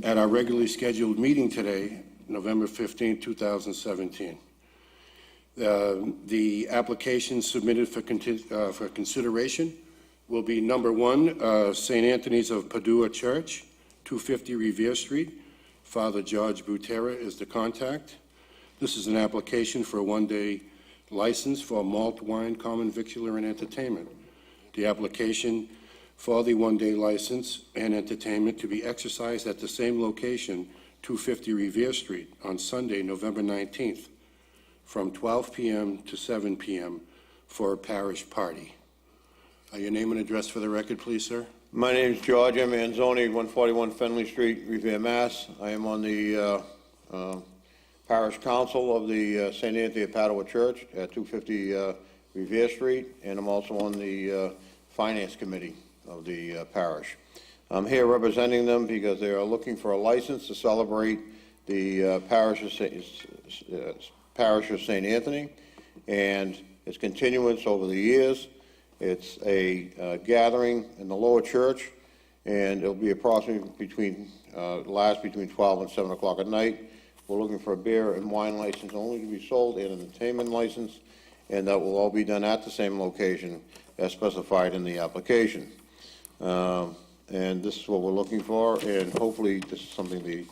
at our regularly scheduled meeting today, November 15, 2017. The application submitted for consideration will be number 1, St. Anthony's of Padua Church, 250 Revere Street. Father George Butera is the contact. This is an application for a one-day license for malt, wine, common victular, and entertainment. The application for the one-day license and entertainment to be exercised at the same location, 250 Revere Street, on Sunday, November 19th, from 12 p.m. to 7 p.m. for a parish party. Your name and address for the record, please, sir. My name is George M. Manzoni, 141 Fenley Street, Revere, Mass. I am on the Parish Council of the St. Anthony of Padua Church at 250 Revere Street, and I'm also on the Finance Committee of the parish. I'm here representing them because they are looking for a license to celebrate the parish of St. Anthony and its continuance over the years. It's a gathering in the lower church, and it'll be approximately last between 12 and 7 o'clock at night. We're looking for a beer and wine license only to be sold, and an entertainment license, and that will all be done at the same location as specified in the application. And this is what we're looking for, and hopefully this is something the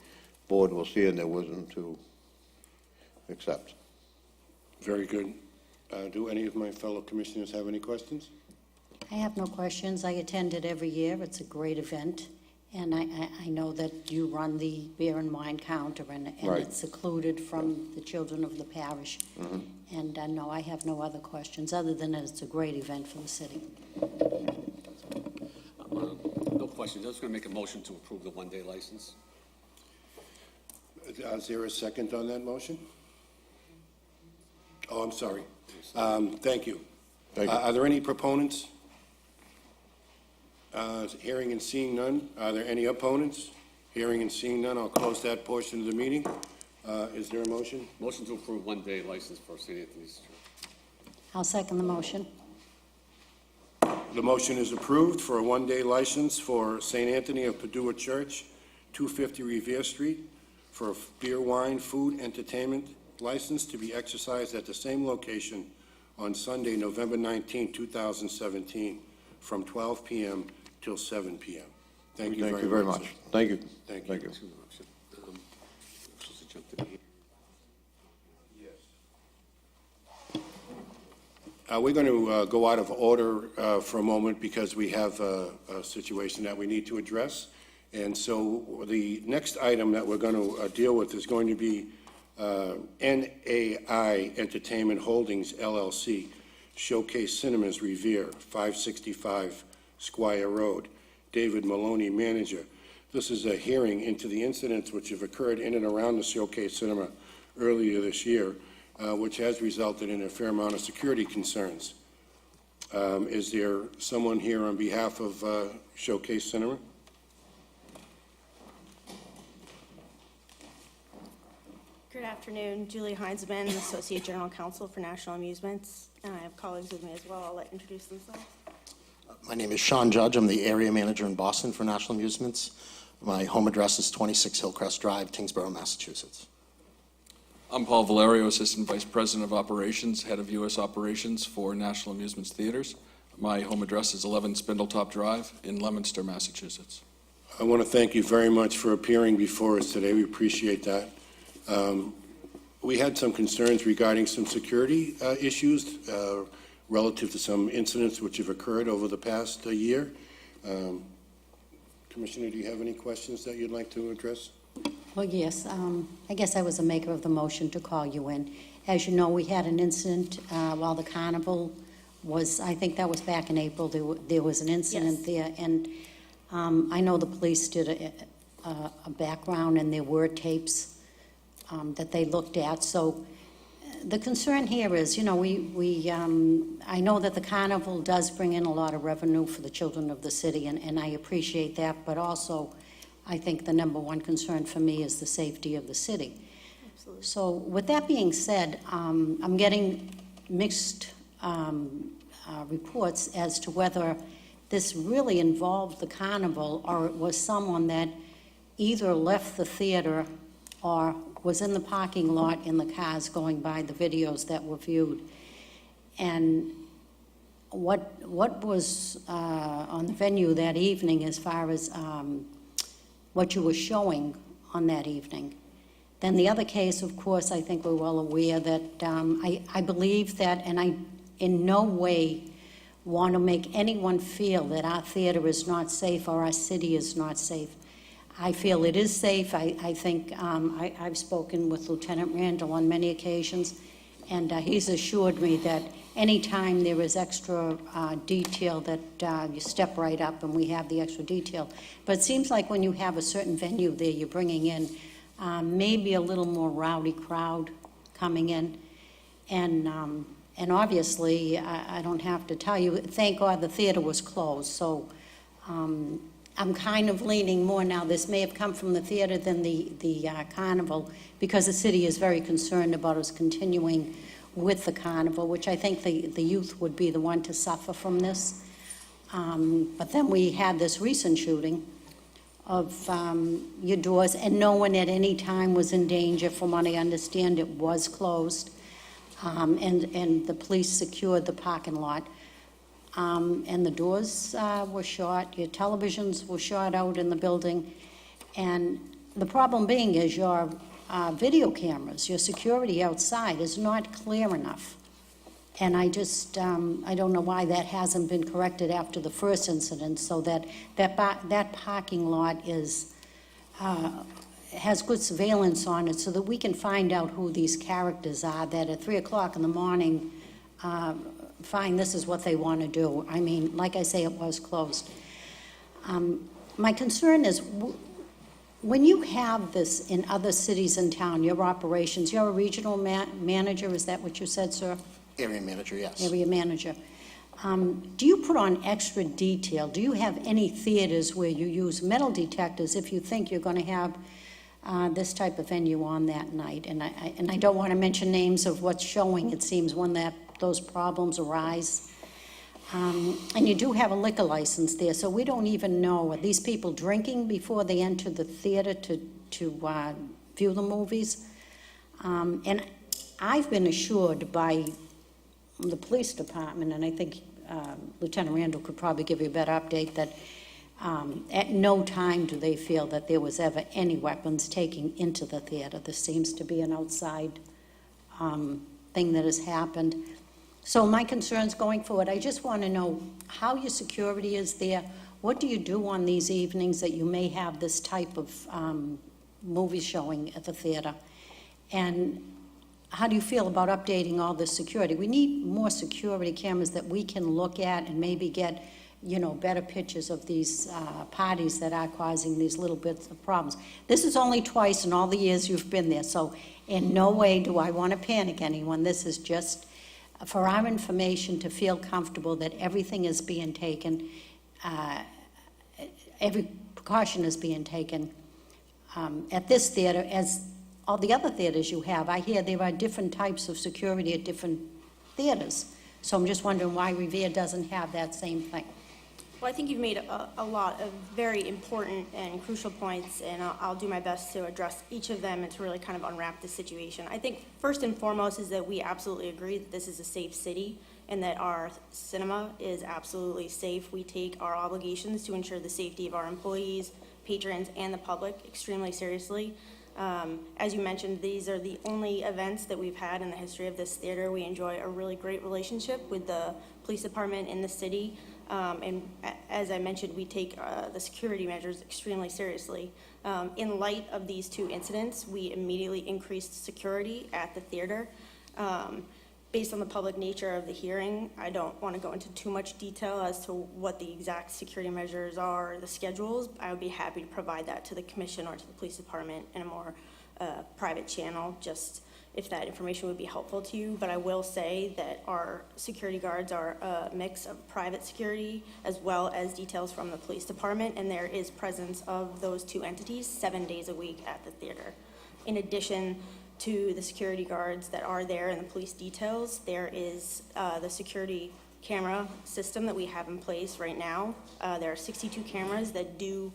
board will see in their wisdom to accept. Very good. Do any of my fellow commissioners have any questions? I have no questions. I attend it every year. It's a great event. And I know that you run the beer and wine counter, and Right. it's secluded from the children of the parish. Mm-hmm. And no, I have no other questions, other than that it's a great event for the city. No questions. I'm just going to make a motion to approve the one-day license. Is there a second on that motion? Oh, I'm sorry. Thank you. Thank you. Are there any proponents? Hearing and seeing none. Are there any opponents? Hearing and seeing none, I'll close that portion of the meeting. Is there a motion? Motion to approve one-day license for St. Anthony's Church. I'll second the motion. The motion is approved for a one-day license for St. Anthony of Padua Church, 250 Revere Street, for a beer, wine, food, entertainment license to be exercised at the same location on Sunday, November 19, 2017, from 12 p.m. till 7 p.m. Thank you very much. Sir. Thank you. Thank you. Thank you. We're going to go out of order for a moment because we have a situation that we need to address. And so the next item that we're going to deal with is going to be NAI Entertainment Holdings, LLC, Showcase Cinemas, Revere, 565 Squire Road. David Maloney, manager. This is a hearing into the incidents which have occurred in and around the Showcase Cinema earlier this year, which has resulted in a fair amount of security concerns. Is there someone here on behalf of Showcase Cinema? Good afternoon, Julie Heinzman, Associate General Counsel for National Amusements, and I have colleagues with me as well. I'll let introduce themselves. My name is Sean Judge. I'm the area manager in Boston for National Amusements. My home address is 26 Hillcrest Drive, Tingsboro, Massachusetts. I'm Paul Valerio, Assistant Vice President of Operations, Head of U.S. Operations for National Amusements Theaters. My home address is 11 Spindletop Drive in Leominster, Massachusetts. I want to thank you very much for appearing before us today. We appreciate that. We had some concerns regarding some security issues relative to some incidents which have occurred over the past year. Commissioner, do you have any questions that you'd like to address? Well, yes. I guess I was the maker of the motion to call you in. As you know, we had an incident while the carnival was, I think that was back in April, there was an incident there. And I know the police did a background, and there were tapes that they looked at. So the concern here is, you know, I know that the carnival does bring in a lot of revenue for the children of the city, and I appreciate that, but also I think the number one concern for me is the safety of the city. Absolutely. So with that being said, I'm getting mixed reports as to whether this really involved the carnival or it was someone that either left the theater or was in the parking lot in the cars going by the videos that were viewed. And what was on the venue that evening as far as what you were showing on that evening. Then the other case, of course, I think we're well aware that I believe that, and I in no way want to make anyone feel that our theater is not safe or our city is not safe. I feel it is safe. I think I've spoken with Lieutenant Randall on many occasions, and he's assured me that anytime there is extra detail that you step right up and we have the extra detail. But it seems like when you have a certain venue there, you're bringing in maybe a little more rowdy crowd coming in. And obviously, I don't have to tell you, thank God the theater was closed. So I'm kind of leaning more now. This may have come from the theater than the carnival, because the city is very concerned about us continuing with the carnival, which I think the youth would be the one to suffer from this. But then we had this recent shooting of your doors, and no one at any time was in danger. From what I understand, it was closed, and the police secured the parking lot. And the doors were shot, your televisions were shot out in the building, and the problem being is your video cameras, your security outside is not clear enough. And I just, I don't know why that hasn't been corrected after the first incident, so that parking lot is, has good surveillance on it so that we can find out who these characters are that at 3 o'clock in the morning find this is what they want to do. I mean, like I say, it was closed. My concern is, when you have this in other cities in town, your operations, you're a regional manager, is that what you said, sir? Area manager, yes. Area manager. Do you put on extra detail? Do you have any theaters where you use metal detectors if you think you're going to have this type of venue on that night? And I don't want to mention names of what's showing, it seems, when those problems arise. And you do have a liquor license there, so we don't even know, are these people drinking before they enter the theater to view the movies? And I've been assured by the police department, and I think Lieutenant Randall could probably give you a better update, that at no time do they feel that there was ever any weapons taken into the theater. This seems to be an outside thing that has happened. So my concerns going forward, I just want to know how your security is there. What do you do on these evenings that you may have this type of movie showing at the theater? And how do you feel about updating all this security? We need more security cameras that we can look at and maybe get, better pictures of these parties that are causing these little bits of problems. This is only twice in all the years you've been there, so in no way do I want to panic anyone. This is just for our information to feel comfortable that everything is being taken, every precaution is being taken at this theater as all the other theaters you have. I hear there are different types of security at different theaters. So I'm just wondering why Revere doesn't have that same thing. Well, I think you've made a lot of very important and crucial points, and I'll do my best to address each of them and to really kind of unwrap the situation. I think first and foremost is that we absolutely agree that this is a safe city and that our cinema is absolutely safe. We take our obligations to ensure the safety of our employees, patrons, and the public extremely seriously. As you mentioned, these are the only events that we've had in the history of this theater. We enjoy a really great relationship with the police department in the city. And as I mentioned, we take the security measures extremely seriously. In light of these two incidents, we immediately increased security at the theater. Based on the public nature of the hearing, I don't want to go into too much detail as to what the exact security measures are, the schedules. I would be happy to provide that to the commission or to the police department in a more private channel, just if that information would be helpful to you. But I will say that our security guards are a mix of private security as well as details from the police department, and there is presence of those two entities 7 days a week at the theater. In addition to the security guards that are there and the police details, there is the security camera system that we have in place right now. There are 62 cameras that do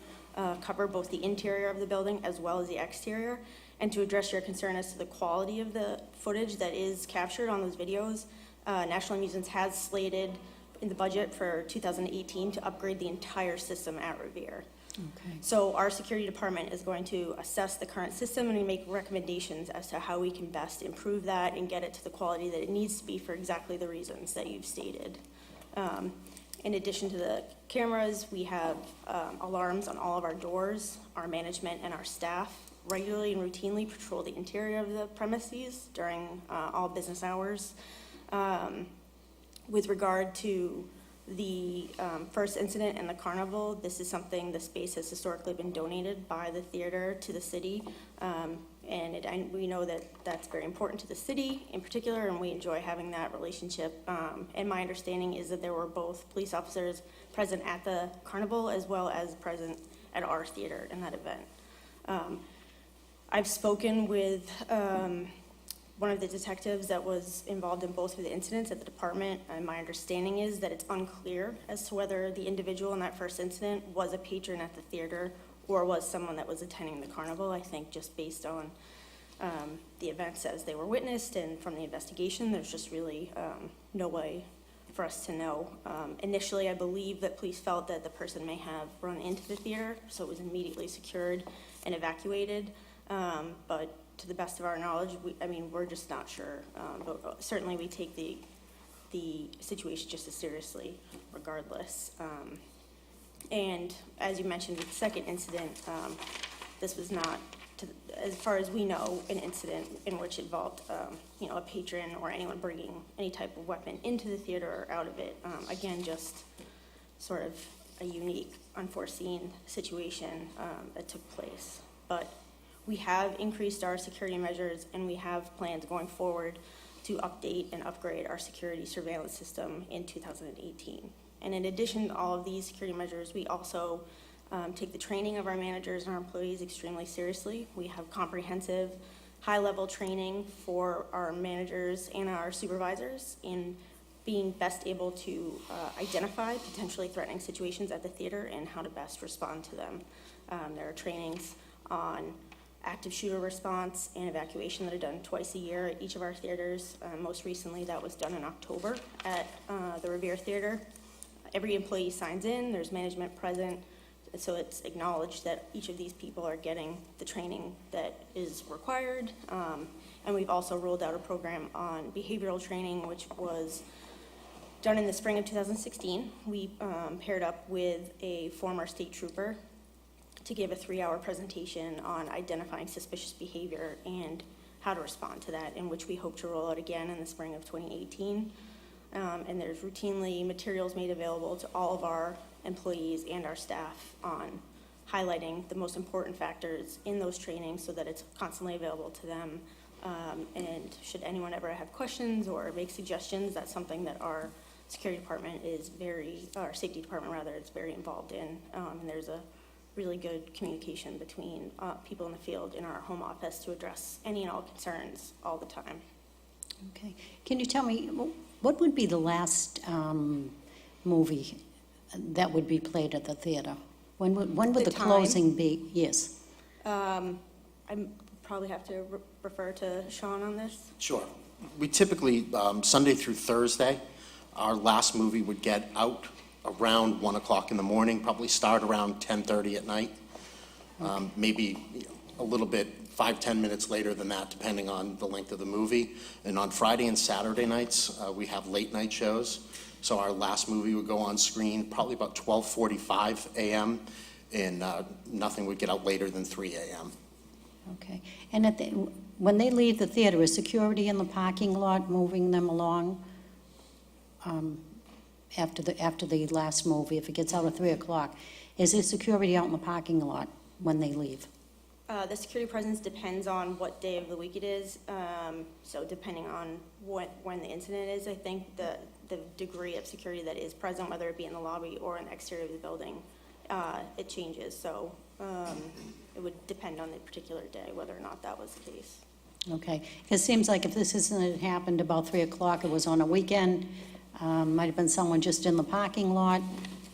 cover both the interior of the building as well as the exterior. And to address your concern as to the quality of the footage that is captured on those videos, National Amusements has slated in the budget for 2018 to upgrade the entire system at Revere. Okay. So our security department is going to assess the current system and make recommendations as to how we can best improve that and get it to the quality that it needs to be for exactly the reasons that you've stated. In addition to the cameras, we have alarms on all of our doors. Our management and our staff regularly and routinely patrol the interior of the premises during all business hours. With regard to the first incident in the carnival, this is something, the space has historically been donated by the theater to the city. And we know that that's very important to the city in particular, and we enjoy having that relationship. And my understanding is that there were both police officers present at the carnival as well as present at our theater in that event. I've spoken with one of the detectives that was involved in both of the incidents at the department, and my understanding is that it's unclear as to whether the individual in that first incident was a patron at the theater or was someone that was attending the carnival. I think just based on the events as they were witnessed and from the investigation, there's just really no way for us to know. Initially, I believe that police felt that the person may have run into the theater, so it was immediately secured and evacuated. But to the best of our knowledge, we're just not sure. But certainly we take the situation just as seriously regardless. And as you mentioned with the second incident, this was not, as far as we know, an incident in which involved a patron or anyone bringing any type of weapon into the theater or out of it. Again, just sort of a unique, unforeseen situation that took place. But we have increased our security measures, and we have plans going forward to update and upgrade our security surveillance system in 2018. And in addition to all of these security measures, we also take the training of our managers and our employees extremely seriously. We have comprehensive, high-level training for our managers and our supervisors in being best able to identify potentially threatening situations at the theater and how to best respond to them. There are trainings on active shooter response and evacuation that are done twice a year at each of our theaters. Most recently, that was done in October at the Revere Theater. Every employee signs in, there's management present, so it's acknowledged that each of these people are getting the training that is required. And we've also rolled out a program on behavioral training, which was done in the spring of 2016. We paired up with a former state trooper to give a 3-hour presentation on identifying suspicious behavior and how to respond to that, in which we hope to roll out again in the spring of 2018. And there's routinely materials made available to all of our employees and our staff on highlighting the most important factors in those trainings so that it's constantly available to them. And should anyone ever have questions or make suggestions, that's something that our security department our safety department rather, is very involved in. And there's a really good communication between people in the field in our home office to address any and all concerns all the time. Okay. Can you tell me, what would be the last movie that would be played at the theater? When would The the time? closing be? Yes. I probably have to refer to Sean on this. Sure. We typically, Sunday through Thursday, our last movie would get out around 1 o'clock in the morning, probably start around 10:30 at night. Maybe a little bit, 5-10 minutes later than that, depending on the length of the movie. And on Friday and Saturday nights, we have late night shows. So our last movie would go on screen probably about 12:45 a.m., and nothing would get out later than 3 a.m. Okay. And when they leave the theater, is security in the parking lot moving them along after the last movie? If it gets out at 3 o'clock, is there security out in the parking lot when they leave? The security presence depends on what day of the week it is. So depending on when the incident is, I think the degree of security that is present, whether it be in the lobby or in the exterior of the building, it changes. So it would depend on the particular day whether or not that was the case. Okay. It seems like if this incident happened about 3 o'clock, it was on a weekend, might have been someone just in the parking lot,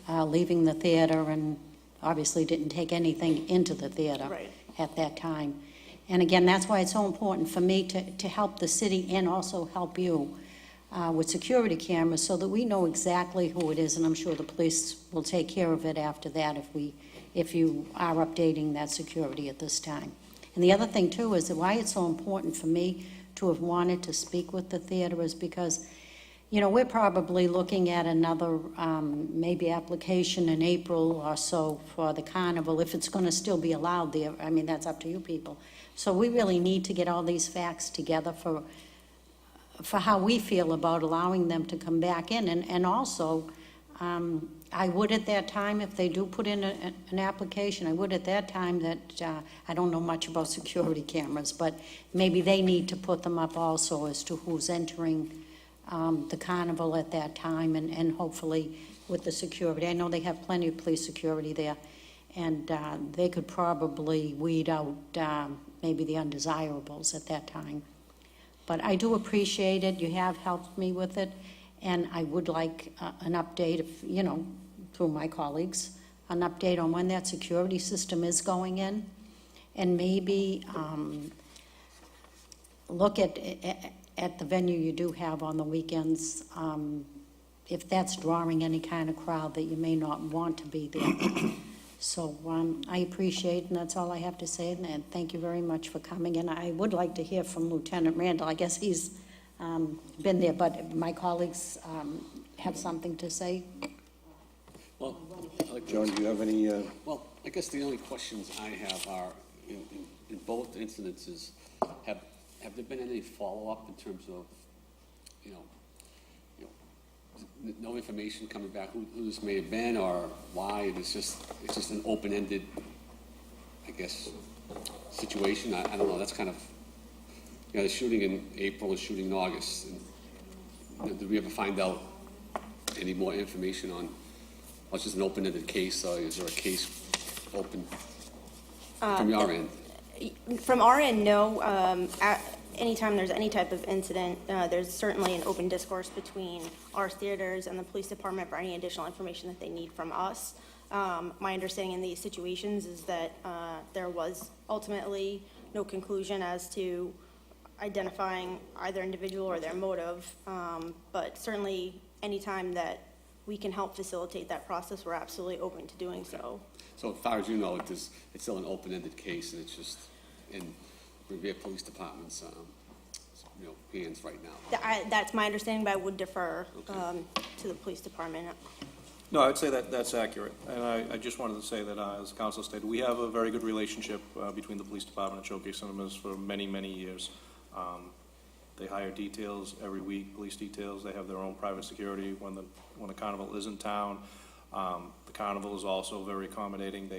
leaving the theater, and obviously didn't take anything into the theater Right. at that time. And again, that's why it's so important for me to help the city and also help you with security cameras so that we know exactly who it is, and I'm sure the police will take care of it after that if you are updating that security at this time. And the other thing too is that why it's so important for me to have wanted to speak with the theater is because, you know, we're probably looking at another maybe application in April or so for the carnival, if it's going to still be allowed there. I mean, that's up to you people. So we really need to get all these facts together for how we feel about allowing them to come back in. And also, I would at that time, if they do put in an application, I would at that time that, I don't know much about security cameras, but maybe they need to put them up also as to who's entering the carnival at that time, and hopefully with the security. I know they have plenty of police security there, and they could probably weed out maybe the undesirables at that time. But I do appreciate it. You have helped me with it, and I would like an update, if, you know, through my colleagues, an update on when that security system is going in, and maybe look at the venue you do have on the weekends, if that's drawing any kind of crowd that you may not want to be there. So I appreciate, and that's all I have to say, and thank you very much for coming. And I would like to hear from Lieutenant Randall. I guess he's been there, but my colleagues have something to say. Well, I'd like to- John, do you have any, Well, I guess the only questions I have are, in both incidences, have there been any follow-up in terms of, you know, no information coming back who this may have been or why? It's just an open-ended, I guess, situation. I don't know. That's kind of, you know, the shooting in April, the shooting in August. And did we ever find out any more information on? Well, it's just an open-ended case. Is there a case open from your end? From our end, no. Anytime there's any type of incident, there's certainly an open discourse between our theaters and the police department for any additional information that they need from us. My understanding in these situations is that there was ultimately no conclusion as to identifying either individual or their motive, but certainly anytime that we can help facilitate that process, we're absolutely open to doing so. So as far as you know, it's still an open-ended case, and it's just in Revere Police Department's, hands right now. That's my understanding, but I would defer to the police department. No, I would say that that's accurate. And I just wanted to say that, as the council stated, we have a very good relationship between the police department and Showcase Cinemas for many, many years. They hire details every week, police details. They have their own private security when the carnival is in town. The carnival is also very accommodating.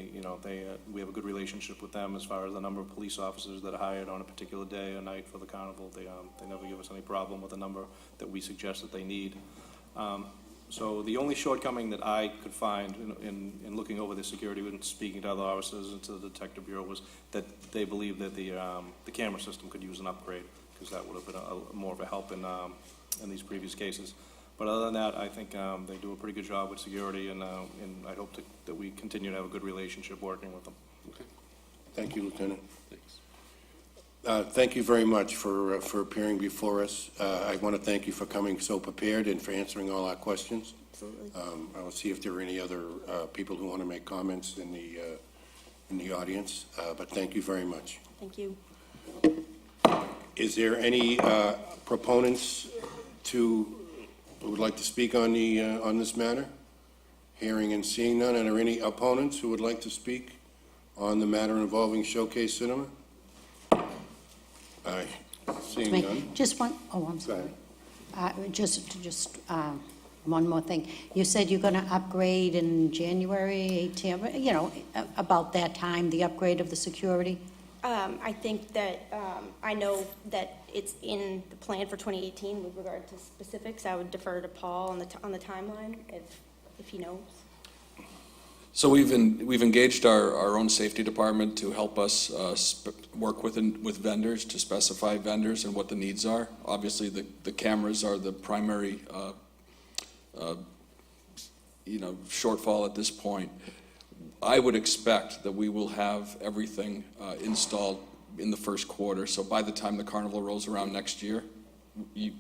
We have a good relationship with them as far as the number of police officers that are hired on a particular day or night for the carnival. They never give us any problem with the number that we suggest that they need. So the only shortcoming that I could find in looking over the security and speaking to other officers and to the Detective Bureau was that they believe that the camera system could use an upgrade, because that would have been more of a help in these previous cases. But other than that, I think they do a pretty good job with security, and I hope that we continue to have a good relationship working with them. Okay, thank you, Lieutenant. thanks. Thank you very much for appearing before us. I want to thank you for coming so prepared and for answering all our questions. Absolutely. I will see if there are any other people who want to make comments in the audience, but thank you very much. Thank you. Is there any proponents who would like to speak on this matter? Hearing and seeing none. And are there any opponents who would like to speak on the matter involving Showcase Cinema? Aye. Seeing none. Just one, oh, I'm sorry. Just one more thing. You said you're going to upgrade in January 18th, about that time, the upgrade of the security? I think that, I know that it's in the plan for 2018 with regard to specifics. I would defer to Paul on the timeline if he knows. So we've engaged our own safety department to help us work with vendors to specify vendors and what the needs are. Obviously, the cameras are the primary shortfall at this point. I would expect that we will have everything installed in the first quarter. So by the time the carnival rolls around next year,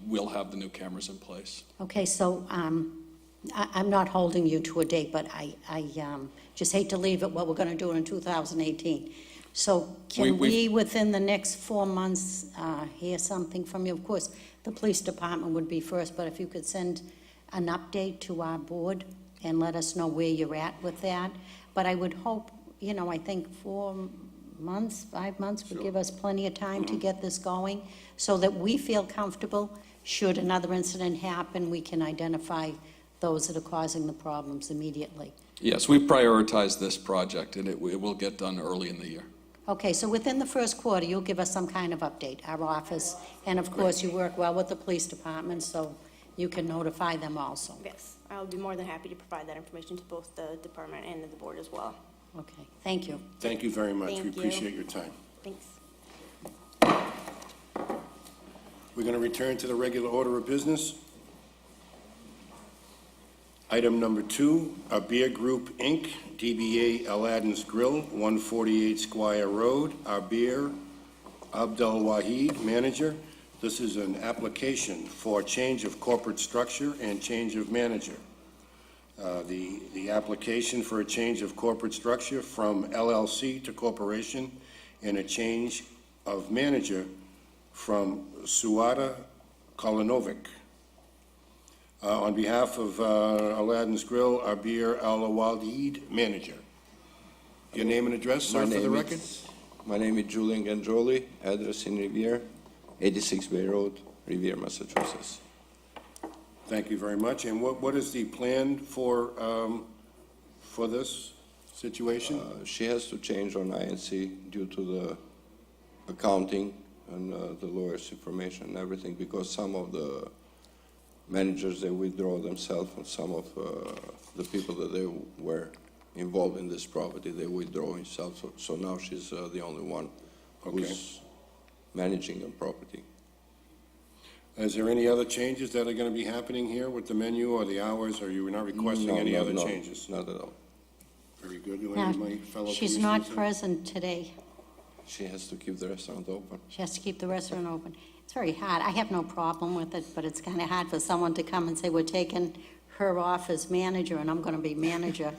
we'll have the new cameras in place. Okay, so I'm not holding you to a date, but I just hate to leave it what we're going to do in 2018. So can we, within the next 4 months, hear something from you? Of course, the police department would be first, but if you could send an update to our board and let us know where you're at with that. But I would hope, I think 4 months, 5 months would give us plenty of time to get this going so that we feel comfortable. Should another incident happen, we can identify those that are causing the problems immediately. Yes, we prioritize this project, and it will get done early in the year. Okay, so within the first quarter, you'll give us some kind of update, our office, and of course, you work well with the police department, so you can notify them also. Yes, I'll be more than happy to provide that information to both the department and the board as well. Okay, thank you. Thank you very much. Thank We you. appreciate your time. Thanks. We're going to return to the regular order of business. Item number 2, a beer group, Inc., DBA Aladdins Grill, 148 Squire Road, Abir Abdel Wahid, manager. This is an application for change of corporate structure and change of manager. The application for a change of corporate structure from LLC to corporation and a change of manager from Suada Kolanovic. On behalf of Aladdin's Grill, Abir Al-Wahid, manager. Your name and address, sir, for the record? My name is Julian Ganjoli, address in Revere, 86 Bay Road, Revere, Massachusetts. Thank you very much. And what is the plan for this situation? She has to change on INC due to the accounting and the lawyer's information and everything, because some of the managers, they withdraw themselves, and some of the people that they were involved in this property, they withdraw themselves. So now she's the only one who's managing the property. Is there any other changes that are going to be happening here with the menu or the hours, or you were not requesting any other changes? Not at all. Very good. Do Now, any of my fellow she's commissioners not have- present today. She has to keep the restaurant open. She has to keep the restaurant open. It's very hard. I have no problem with it, but it's kind of hard for someone to come and say, we're taking her off as manager and I'm going to be manager.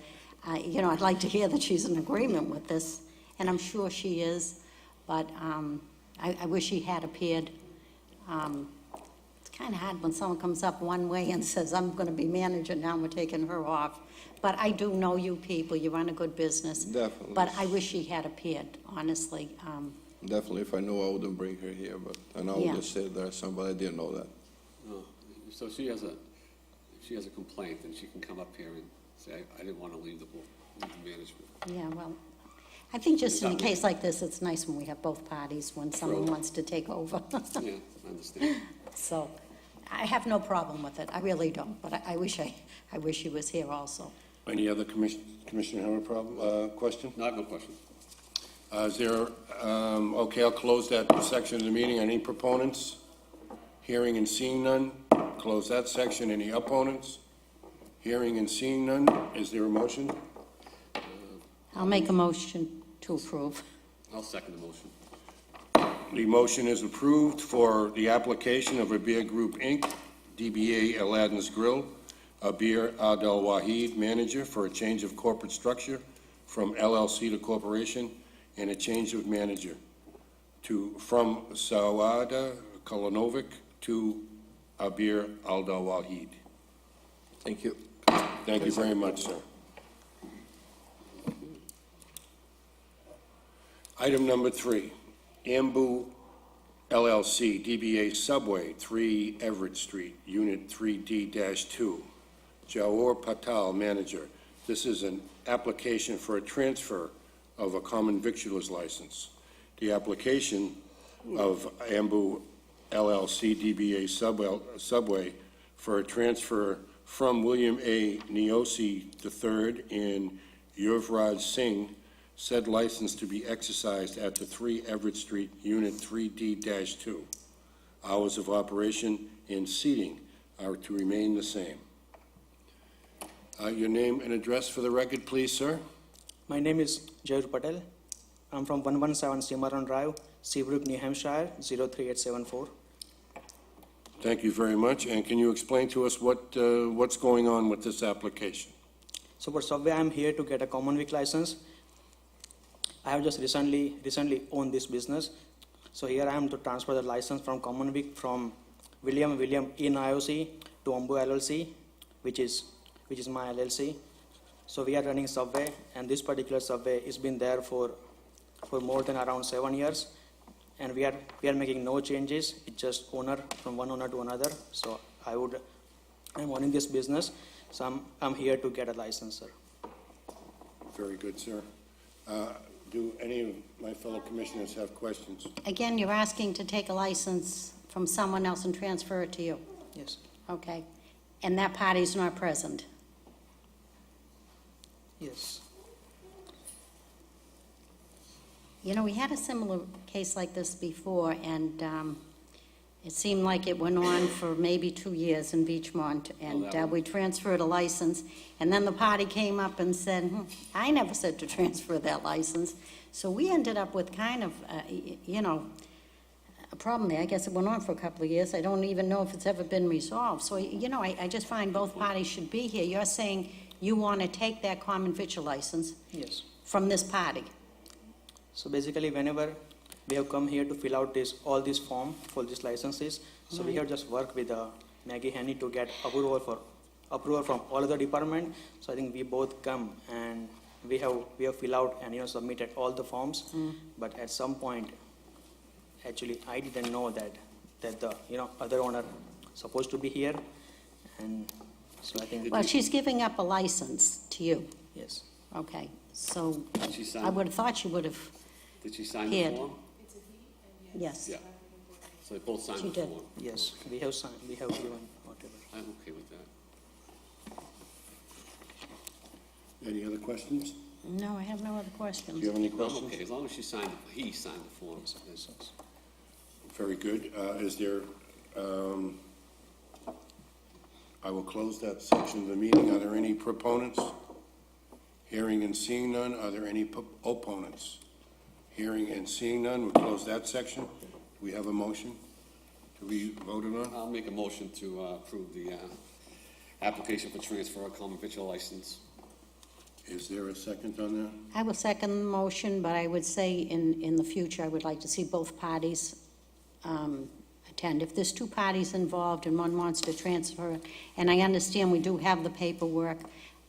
I'd like to hear that she's in agreement with this, and I'm sure she is, but I wish she had appeared. It's kind of hard when someone comes up one way and says, I'm going to be manager, now we're taking her off. But I do know you people, you run a good business. Definitely. But I wish she had appeared, honestly. Definitely, if I knew, I wouldn't bring her here, but I know Yeah. they said there's somebody, I didn't know that. Oh, so if she has a complaint, then she can come up here and say, I didn't want to leave the management. Yeah, well, I think just in a case like this, it's nice when we have both parties, when someone True. wants to take over. Yeah, I understand. So, I have no problem with it, I really don't, but I wish he was here also. Any other commissioner have a problem, question? No, I have no question. Is there, okay, I'll close that section of the meeting. Any proponents? Hearing and seeing none. Close that section. Any opponents? Hearing and seeing none. Is there a motion? I'll make a motion to approve. I'll second the motion. The motion is approved for the application of a beer group, Inc., DBA Aladdin's Grill, Abir Adel Wahid, manager, for a change of corporate structure from LLC to corporation, and a change of manager from Sawada Kolanovic to Abir Adel Wahid. Thank you. Thank you very much, sir. Item number 3, Ambu LLC, DBA Subway, 3 Everett Street, Unit 3D-2. Jawar Patel, manager. This is an application for a transfer of a common victualer's license. The application of Ambu LLC, DBA Subway, for a transfer from William A. Niosi III and Yuvraj Singh, said license to be exercised at the 3 Everett Street, Unit 3D-2. Hours of operation and seating are to remain the same. Your name and address for the record, please, sir? My name is Jayur Patel. I'm from 117 Cimarron Drive, Seabrook, New Hampshire, 03874. Thank you very much. And can you explain to us what's going on with this application? So for Subway, I'm here to get a common vic license. I have just recently owned this business. So here I am to transfer the license from common vic from William in IOC to Ambu LLC, which is my LLC. So we are running Subway, and this particular Subway has been there for more than around 7 years, and we are making no changes. It's just owner from one owner to another. So I'm owning this business. So I'm here to get a license, sir. Very good, sir. Do any of my fellow commissioners have questions? Again, you're asking to take a license from someone else and transfer it to you, Yes. okay? And that party's not present. Yes. You know, we had a similar case like this before, and it seemed like it went on for maybe 2 years in Beachmont, and we transferred a license, and then the party came up and said, I never said to transfer that license. So we ended up with kind of, a problem there. I guess it went on for a couple of years. I don't even know if it's ever been resolved. So, I just find both parties should be here. You're saying you want to take that common victual license Yes. from this party. So basically, whenever we have come here to fill out all these form for these licenses, so we have just worked with Maggie Henny to get approval from all other department. So I think we both come and we have fill out and submitted all the forms. But at some point, actually, I didn't know that the other owner supposed to be here, and so I think Well, she's giving up a license to you. yes. Okay, so Did she sign? I would have thought she would have, Did she sign the Here. form? yes. Yeah. So they both signed She the did. form. Yes, we have signed, we have given whatever. I'm okay with that. Any other questions? No, I have no other Do you questions. have any I'm questions? okay, as long as he signed the form. That's- Very good. Is there, I will close that section of the meeting. Are there any proponents? Hearing and seeing none. Are there any opponents? Hearing and seeing none. We'll close that section. Do we have a motion? Do we vote it on? I'll make a motion to approve the application for transfer of common victual license. Is there a second on that? I will second the motion, but I would say in the future, I would like to see both parties attend. If there's two parties involved and one wants to transfer, and I understand we do have the paperwork,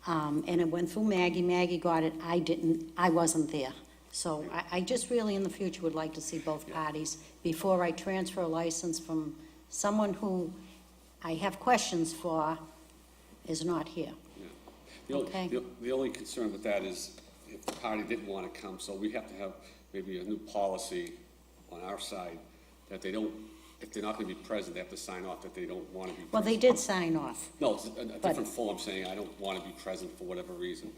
and it went through Maggie, Maggie got it, I wasn't there. So I just really in the future would like to see both parties before I transfer a license from someone who I have questions for is not here. Okay. The only concern with that is if the party didn't want to come, so we have to have maybe a new policy on our side that they don't, if they're not going to be present, they have to sign off that they don't want to be present. Well, they did sign off. No, it's a different form saying I don't want to be present for whatever reason.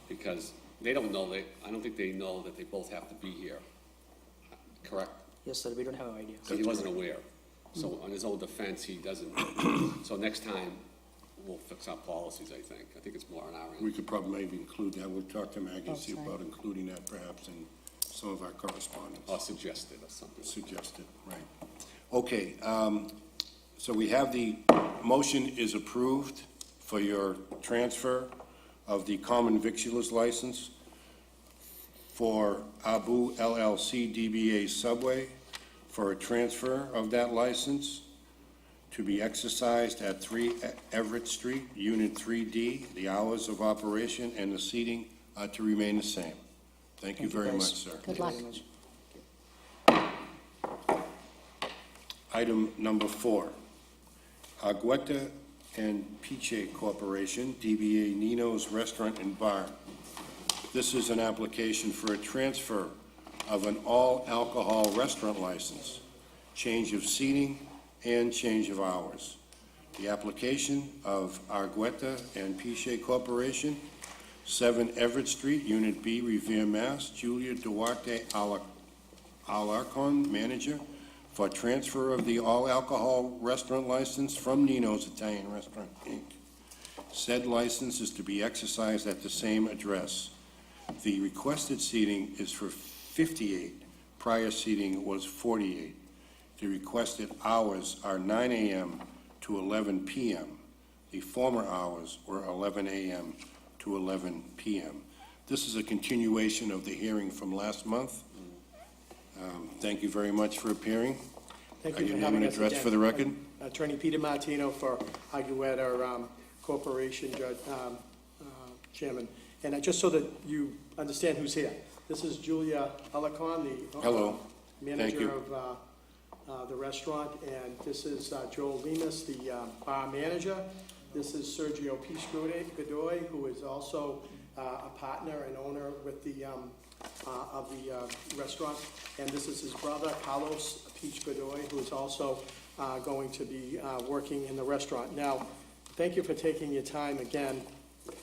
Because they don't know, I don't think they know that they both have to be here. Correct? Yes, sir, we don't have an idea. So he wasn't aware. So on his own defense, he doesn't. So next time, we'll fix our policies, I think. I think it's more on our We end. could probably maybe include that. We'll talk to Maggie and see Okay. about including that perhaps in some of our correspondence. Or suggested or something. Suggested, right. Okay, so we have the motion is approved for your transfer of the common victualers license for Ambu LLC DBA Subway for a transfer of that license to be exercised at 3 Everett Street, Unit 3D. The hours of operation and the seating are to remain the same. Thank you very much, sir. Good luck. Very much. Item number 4, Argueta and Piche Corporation, DBA Ninos Restaurant and Bar. This is an application for a transfer of an all-alcohol restaurant license, change of seating, and change of hours. The application of Argueta and Piche Corporation, 7 Everett Street, Unit B, Revere, Mass. Julia Duarte Alarcon, manager, for transfer of the all-alcohol restaurant license from Nino's Italian Restaurant, Inc. Said license is to be exercised at the same address. The requested seating is for 58. Prior seating was 48. The requested hours are 9 a.m. to 11 p.m. The former hours were 11 a.m. to 11 p.m. This is a continuation of the hearing from last month. Thank you very much for appearing. Thank Are you you for name having and us address again. for the record? Attorney Peter Martino for Agueta Corporation Chairman. And just so that you understand who's here, this is Julia Alarcon, the Hello. Thank manager you. of the restaurant, and this is Joel Lemus, the bar manager. This is Sergio Godoy, who is also a partner and owner with the of the restaurant, and this is his brother Carlos Peach Godoy, who is also going to be working in the restaurant. Now, thank you for taking your time again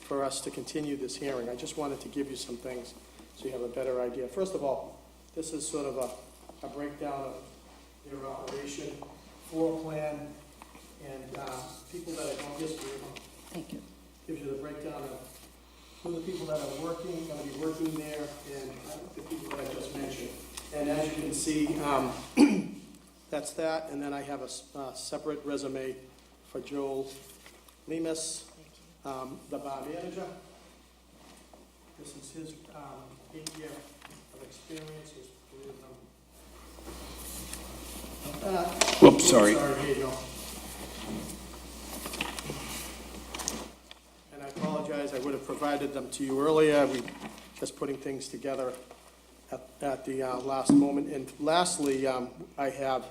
for us to continue this hearing. I just wanted to give you some things so you have a better idea. First of all, this is sort of a breakdown of their operation, floor plan, and people that are going history. Thank you. Gives you the breakdown of who the people that are working, going to be working there, and the people that I just mentioned. And as you can see, that's that. And then I have a separate resume for Joel Lemus, the bar manager. This is his 8 year of experience. Whoops, sorry. Sorry, here you go. And I apologize, I would have provided them to you earlier. We just putting things together at the last moment. And lastly, I have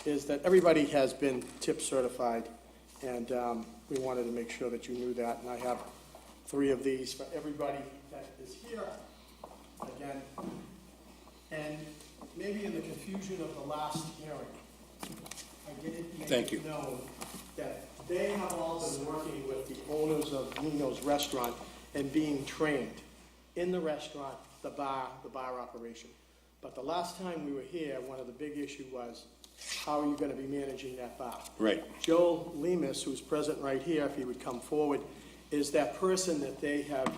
is that everybody has been tip certified, and we wanted to make sure that you knew that. And I have 3 of these for everybody that is here. Again, and maybe in the confusion of the last hearing, I didn't Thank you. make it known that they have all been working with the owners of Ninos Restaurant and being trained in the restaurant, the bar operation. But the last time we were here, one of the big issues was, how are you going to be managing that bar? Right. Joel Lemus, who's present right here, if he would come forward, is that person that they have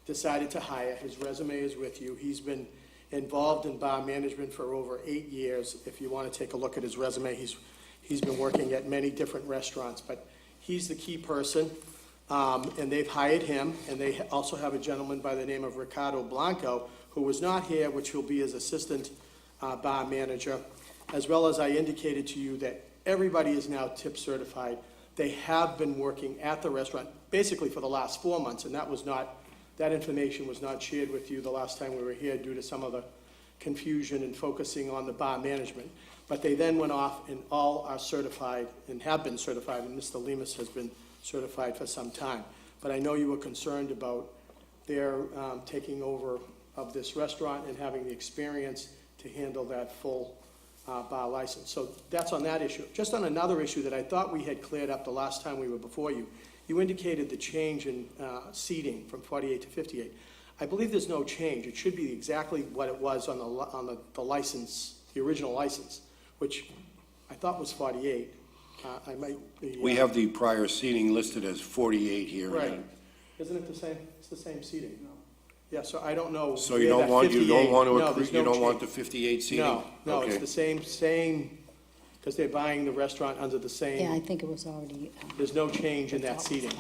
decided to hire. His resume is with you. He's been involved in bar management for over 8 years. If you want to take a look at his resume, he's been working at many different restaurants, but he's the key person, and they've hired him, and they also have a gentleman by the name of Ricardo Blanco, who was not here, which will be his assistant bar manager, as well as I indicated to you that everybody is now tip certified. They have been working at the restaurant basically for the last 4 months, and that information was not shared with you the last time we were here due to some of the confusion and focusing on the bar management. But they then went off and all are certified and have been certified, and Mr. Lemus has been certified for some time. But I know you were concerned about their taking over of this restaurant and having the experience to handle that full bar license. So that's on that issue. Just on another issue that I thought we had cleared up the last time we were before you, you indicated the change in seating from 48 to 58. I believe there's no change. It should be exactly what it was on the license, the original license, which I thought was 48. I might be... We have the prior seating listed as 48 here. Right. Isn't it the same? It's the same seating. No. Yeah, so I don't know. So you where don't that want, 58 you don't want to, no, agree- there's you no don't want change. the 58 seating? No, Okay. it's the same, because they're buying the restaurant under the same... Yeah, I think it was already. There's no change in that seating.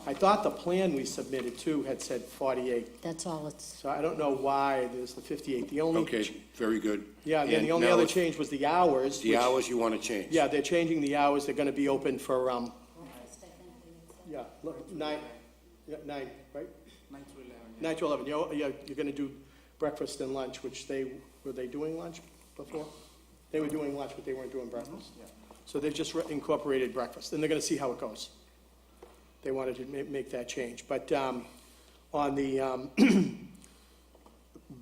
I thought the plan we submitted too had said 48, That's all it's, so I don't know why there's the 58. The only... Okay, very good. Yeah, and then And the only now other let's- change was the hours. The which- hours you want to change? Yeah, they're changing the hours. They're going to be open for, yeah, look, 9, right? 9 to 11. You're going to do breakfast and lunch, which were they doing lunch before? They were doing lunch, but they weren't doing breakfast. So they've just incorporated breakfast, and they're going to see how it goes. They wanted to make that change. But on the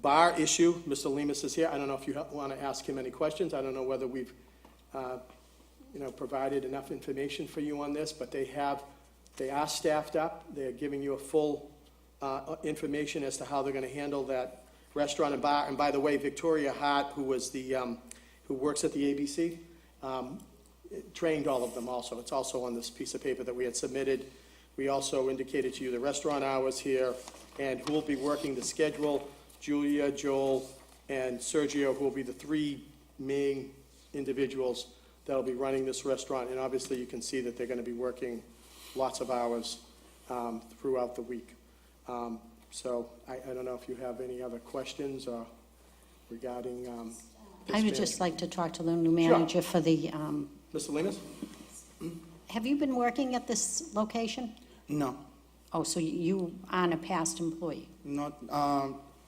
bar issue, Mr. Lemus is here. I don't know if you want to ask him any questions. I don't know whether we've provided enough information for you on this, but they are staffed up. They're giving you a full information as to how they're going to handle that restaurant and bar. And by the way, Victoria Hart, who works at the ABC, trained all of them also. It's also on this piece of paper that we had submitted. We also indicated to you the restaurant hours here, and who will be working the schedule, Julia, Joel, and Sergio, who will be the three main individuals that'll be running this restaurant. And obviously, you can see that they're going to be working lots of hours throughout the week. So I don't know if you have any other questions regarding this I would just manager. like to talk to the new Sure. manager for the, Mr. Lemus? have you been working at this location? No, Oh, so you aren't a past employee? not.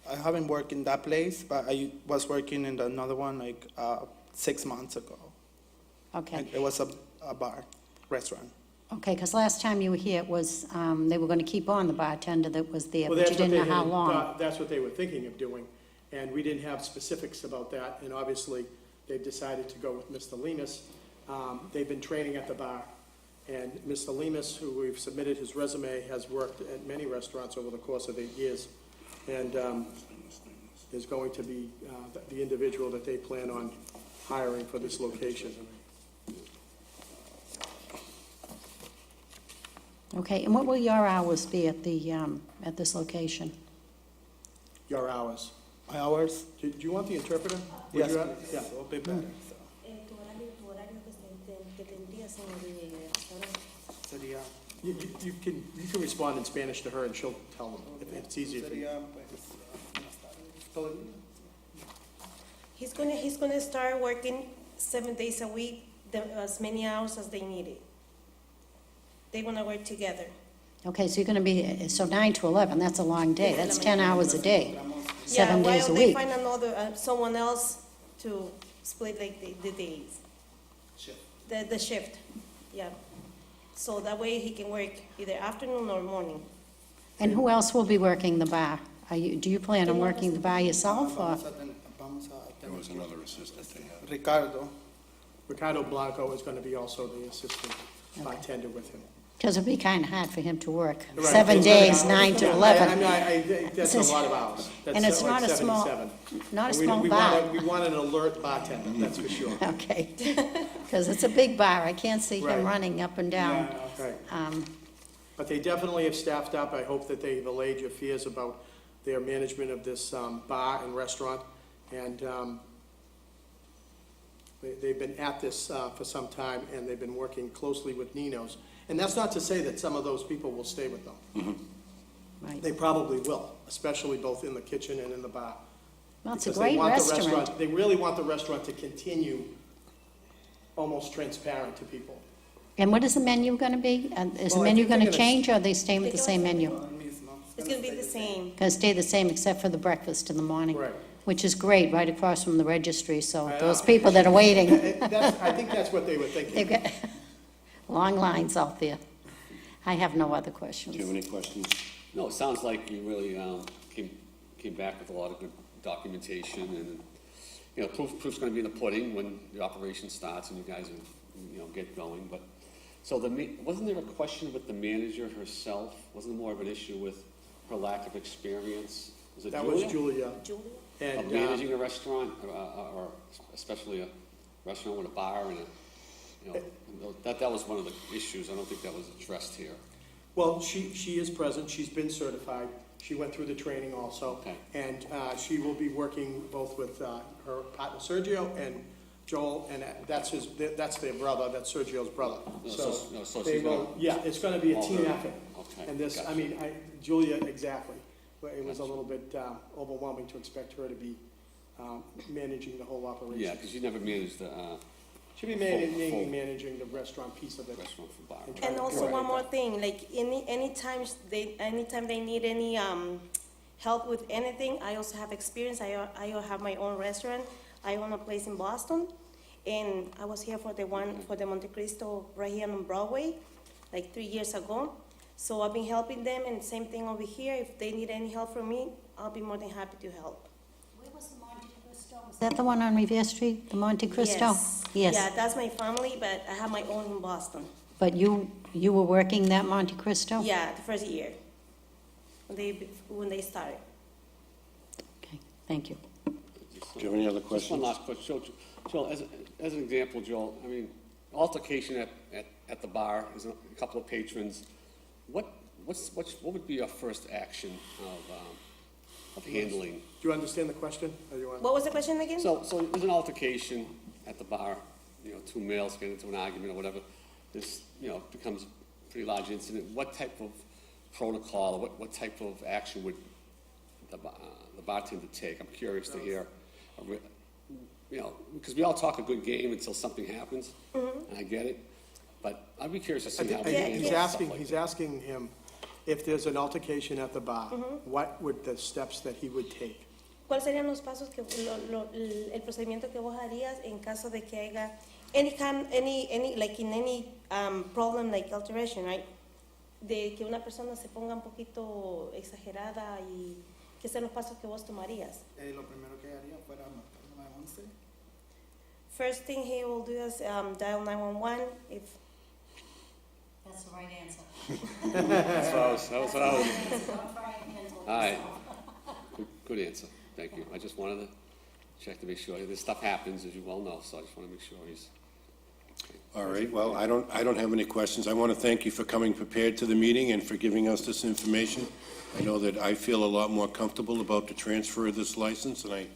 I haven't worked in that place, but I was working in another one like 6 months ago. Okay. And it was a bar, restaurant. Okay, because last time you were here, it was, they were going to keep on the bartender that was there, Well, but you that's what didn't they know how had- long. That's what they were thinking of doing, and we didn't have specifics about that, and obviously, they've decided to go with Mr. Lemus. They've been training at the bar, and Mr. Lemus, who we've submitted his resume, has worked at many restaurants over the course of 8 years, and is going to be the individual that they plan on hiring for this location. Okay, and what will your hours be at the, at this location? Your hours. My hours? Do you want the interpreter? Would Yes, you have- please. Yeah. It will be better. So, Tu horario que tendrías en el restaurante. sería, You can respond in Spanish to her, and she'll tell them, if it's easier for you. sería, pues, buenas tardes. Todo el día. He's gonna start working 7 days a week, as many hours as they need it. They wanna work together. Okay, so you're going to be, so 9 to 11, that's a long day. That's 10 hours a day, 7 days a While they week. find another, someone else to split like the days. Shift. The shift, yeah. So that way he can work either afternoon or morning. And who else will be working the bar? Do you plan on working the bar yourself, or? Vamos a There was another assistant they had. Ricardo. Ricardo Blanco is going to be also the assistant bartender with him. Because it'd be kind of hard for him to work Right. 7 days, 9 to Yeah, 11. I think that's a lot of hours. That's And it's like not a 7 to small, 7. not a And we- small we bar. want We want an alert bartender, that's for sure. Okay, because it's a big bar. I can't see Right. him running up and down. Right. Um, But they definitely have staffed up. I hope that they've allayed your fears about their management of this bar and restaurant. And they've been at this for some time, and they've been working closely with Ninos. And that's not to say that some of those people will stay with them. Right. They probably will, especially both in the kitchen and in the bar. Well, it's a Because they great want the restaurant. They really want the restaurant to continue almost transparent to people. And what is the menu going to be? Is the Well, I menu think going they're to gonna- change, or are they staying with the same menu? It's gonna be the same. Going to stay the same except for the breakfast in the morning? Right. Which is great, right across from the registry, so I those know. people that are waiting, I think that's what they were they've thinking. got long lines out there. I have no other Do questions. you have any questions? No, it sounds like you really came back with a lot of good documentation, and, you know, proof's gonna be in the pudding when the operation starts and you guys are, you know, get going, but, so wasn't there a question with the manager herself? Wasn't there more of an issue with her lack of experience? Was it That Julia? was Julia. Julia? And, Of managing a restaurant, or especially a restaurant with a bar and you know, that was one of the issues. I don't think that was addressed here. well, she is present, she's been certified, she went through the training also. Okay. And she will be working both with her partner Sergio and Joel, and that's their brother, that's Sergio's brother. So They she's will, gonna- yeah, it's gonna be a All team her- effort. okay, And this, I gotcha. mean, Julia, exactly. But it was a little bit overwhelming to expect her to be managing the whole operation. Yeah, because you never managed the She'll be full- managing the restaurant piece of it. restaurant for bar. And try And to also coordinate one more that. thing, like anytime they need any help with anything, I also have experience. I have my own restaurant. I own a place in Boston, and I was here for the Monte Cristo right here on Broadway, like 3 years ago. So I've been helping them, and same thing over here. If they need any help from me, I'll be more than happy to help. Where was the Monte Cristo? Is that the one on Revere Street, the Monte Cristo? Yes. Yeah, that's my family, but I have my own in Boston. But you were working that Monte Cristo? Yeah, the first year when they started. Okay, thank you. Do you have any other Just one questions? last question. Joel, as an example, Joel, I mean, altercation at the bar is a couple of patrons. what would be your first action of handling? Do you understand the question? Or you want- What was the question again? So there's an altercation at the bar, two males get into an argument or whatever. This, becomes a pretty large incident. What type of protocol, or what type of action would the bartender take? I'm curious to hear, because we all talk a good game until something happens, and I get it, but I'd be curious to see how we handle He's stuff like he's that. asking him if there's an altercation at the bar, what would the steps that he would take? ¿Cuáles serían los pasos el procedimiento que vos harías en caso de que haya any problem like alteration, right? De que una persona se ponga un poquito exagerada y qué son los pasos que vos tomarías. Lo primero que haría fuera marcar 911. First thing he will do is dial 911 if That's the right answer. That was what I was. All right. Good answer. Thank you. I just wanted to check to make sure. This stuff happens, as you well know, so I just want to make sure he's... All right, well, I don't have any questions. I want to thank you for coming prepared to the meeting and for giving us this information. I know that I feel a lot more comfortable about the transfer of this license, and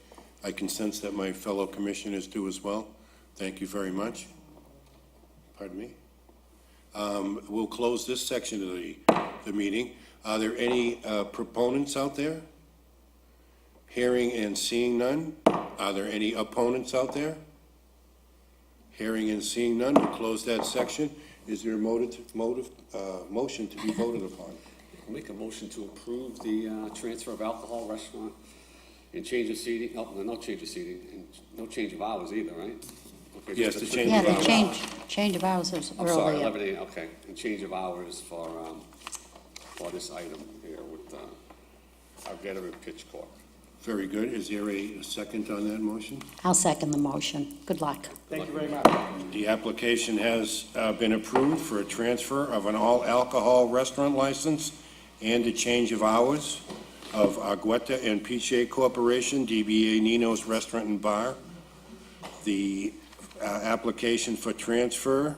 I can sense that my fellow commissioners do as well. Thank you very much. Pardon me? We'll close this section of the meeting. Are there any proponents out there? Hearing and seeing none. Are there any opponents out there? Hearing and seeing none, we'll close that section. Is there a motion to be voted upon? I'll make a motion to approve the transfer of alcohol restaurant and change of seating. No change of seating, and no change of hours either, right? Okay, Yes, just the change Yeah, of the hours. change of hours is I'm sorry, earlier. 11 a.m., okay, and change of hours for this item here with Arvetta and Pitchcork. Very good. Is there a second on that motion? I'll second the motion. Good luck. Thank you very much. The application has been approved for a transfer of an all-alcohol restaurant license and a change of hours of Argueta and Piche Corporation, DBA Ninos Restaurant and Bar. The application for transfer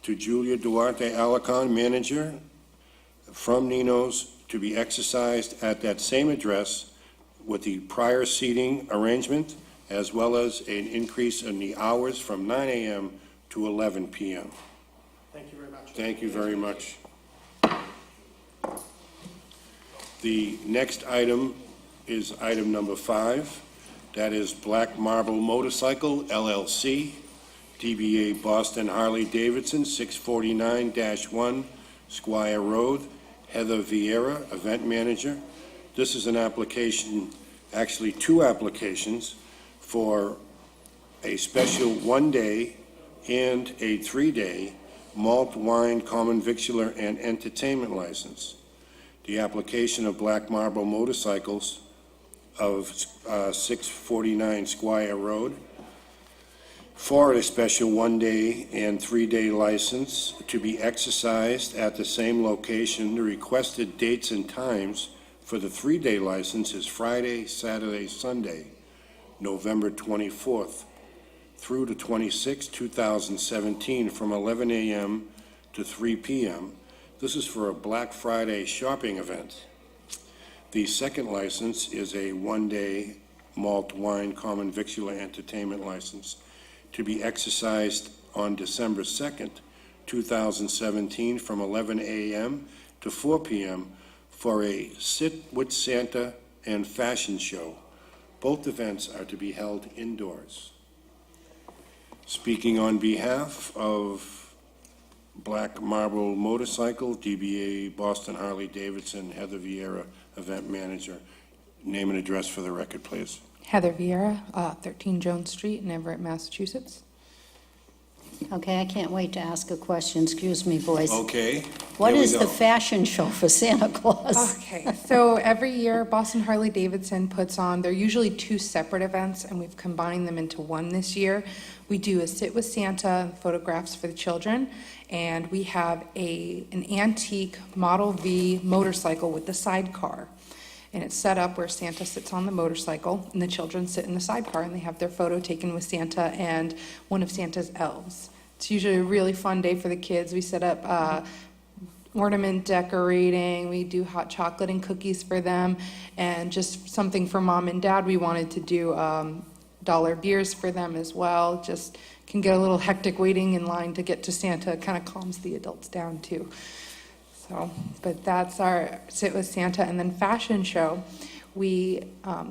to Julia Duarte Alarcon, manager, from Ninos to be exercised at that same address with the prior seating arrangement, as well as an increase in the hours from 9 a.m. to 11 p.m. Thank you very much. Thank you very much. The next item is item number 5. That is Black Marble Motorcycle, LLC, DBA Boston Harley-Davidson, 649-1 Squire Road, Heather Vieira, event manager. This is an application, actually 2 applications, for a special 1-day and a 3-day malt wine common victular and entertainment license. The application of Black Marble Motorcycles of 649 Squire Road for a special 1-day and 3-day license to be exercised at the same location. The requested dates and times for the 3-day license is Friday, Saturday, Sunday, November 24th through the 26th, 2017, from 11 a.m. to 3 p.m. This is for a Black Friday shopping event. The second license is a 1-day malt wine common victular entertainment license to be exercised on December 2nd, 2017, from 11 a.m. to 4 p.m. for a Sit with Santa and fashion show. Both events are to be held indoors. Speaking on behalf of Black Marble Motorcycle, DBA Boston Harley-Davidson, Heather Vieira, event manager. Name and address for the record, please. Heather Vieira, 13 Jones Street in Everett, Massachusetts. Okay, I can't wait to ask a question. Excuse me, boys. Okay. What here we is go. the fashion show for Santa Claus? Okay, so every year Boston Harley-Davidson puts on, they're usually 2 separate events, and we've combined them into one this year. We do a Sit with Santa, photographs for the children, and we have an antique Model V motorcycle with the sidecar. And it's set up where Santa sits on the motorcycle, and the children sit in the sidecar, and they have their photo taken with Santa and one of Santa's elves. It's usually a really fun day for the kids. We set up ornament decorating, we do hot chocolate and cookies for them, and just something for mom and dad. We wanted to do dollar beers for them as well. Just can get a little hectic waiting in line to get to Santa. It kind of calms the adults down too. So, but that's our Sit with Santa. And then fashion show. We,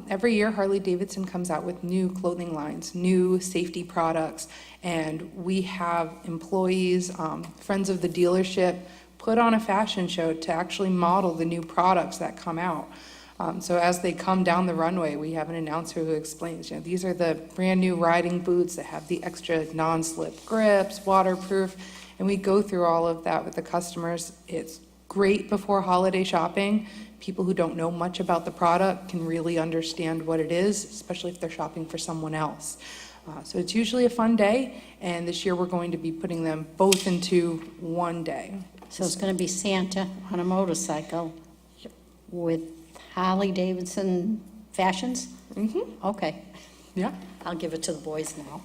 every year, Harley-Davidson comes out with new clothing lines, new safety products, and we have employees, friends of the dealership, put on a fashion show to actually model the new products that come out. So as they come down the runway, we have an announcer who explains, these are the brand new riding boots that have the extra non-slip grips, waterproof, and we go through all of that with the customers. It's great before holiday shopping. People who don't know much about the product can really understand what it is, especially if they're shopping for someone else. So it's usually a fun day, and this year we're going to be putting them both into one day. So it's going to be Santa on a motorcycle with Harley-Davidson fashions? Mm-hmm. Okay. Yeah. I'll give it to the boys now.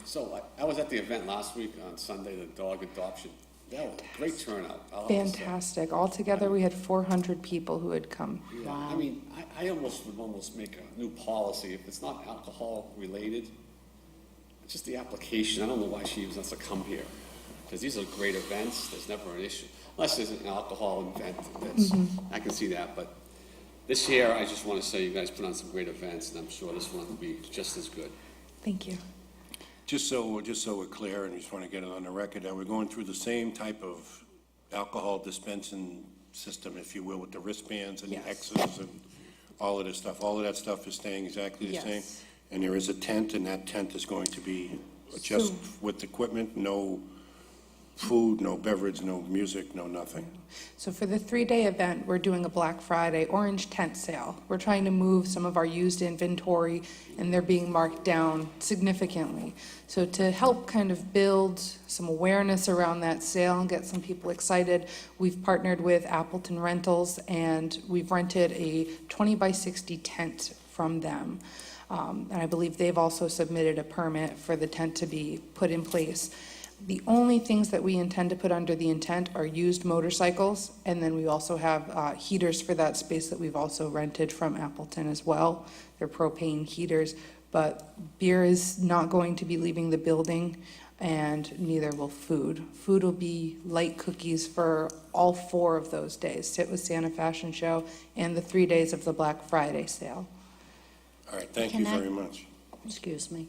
So I was at the event last week on Sunday, the dog adoption. That was a great turnout. I'll have to say. Fantastic. Altogether, we had 400 people who had come. Yeah, I mean, I almost would make a new policy, if it's not alcohol related, just the application. I don't know why she even wants to come here, because these are great events, there's never an issue. Unless there's an alcohol event, that's, I can see that, but this year, I just want to say you guys put on some great events, and I'm sure this one will be just as good. Thank you. Just so we're clear, and I just want to get it on the record, that we're going through the same type of alcohol dispensing system, if you will, with the wristbands and the X's and all of this stuff. All of that stuff is staying exactly the same. And there is a tent, and that tent is going to be just with equipment, no food, no beverage, no music, no nothing. So for the 3-day event, we're doing a Black Friday orange tent sale. We're trying to move some of our used inventory, and they're being marked down significantly. So to help kind of build some awareness around that sale and get some people excited, we've partnered with Appleton Rentals, and we've rented a 20 by 60 tent from them. And I believe they've also submitted a permit for the tent to be put in place. The only things that we intend to put under the intent are used motorcycles, and then we also have heaters for that space that we've also rented from Appleton as well. They're propane heaters, but beer is not going to be leaving the building, and neither will food. Food will be light cookies for all 4 of those days, Sit with Santa Fashion Show and the 3 days of the Black Friday sale. All right, thank you very much. Excuse me.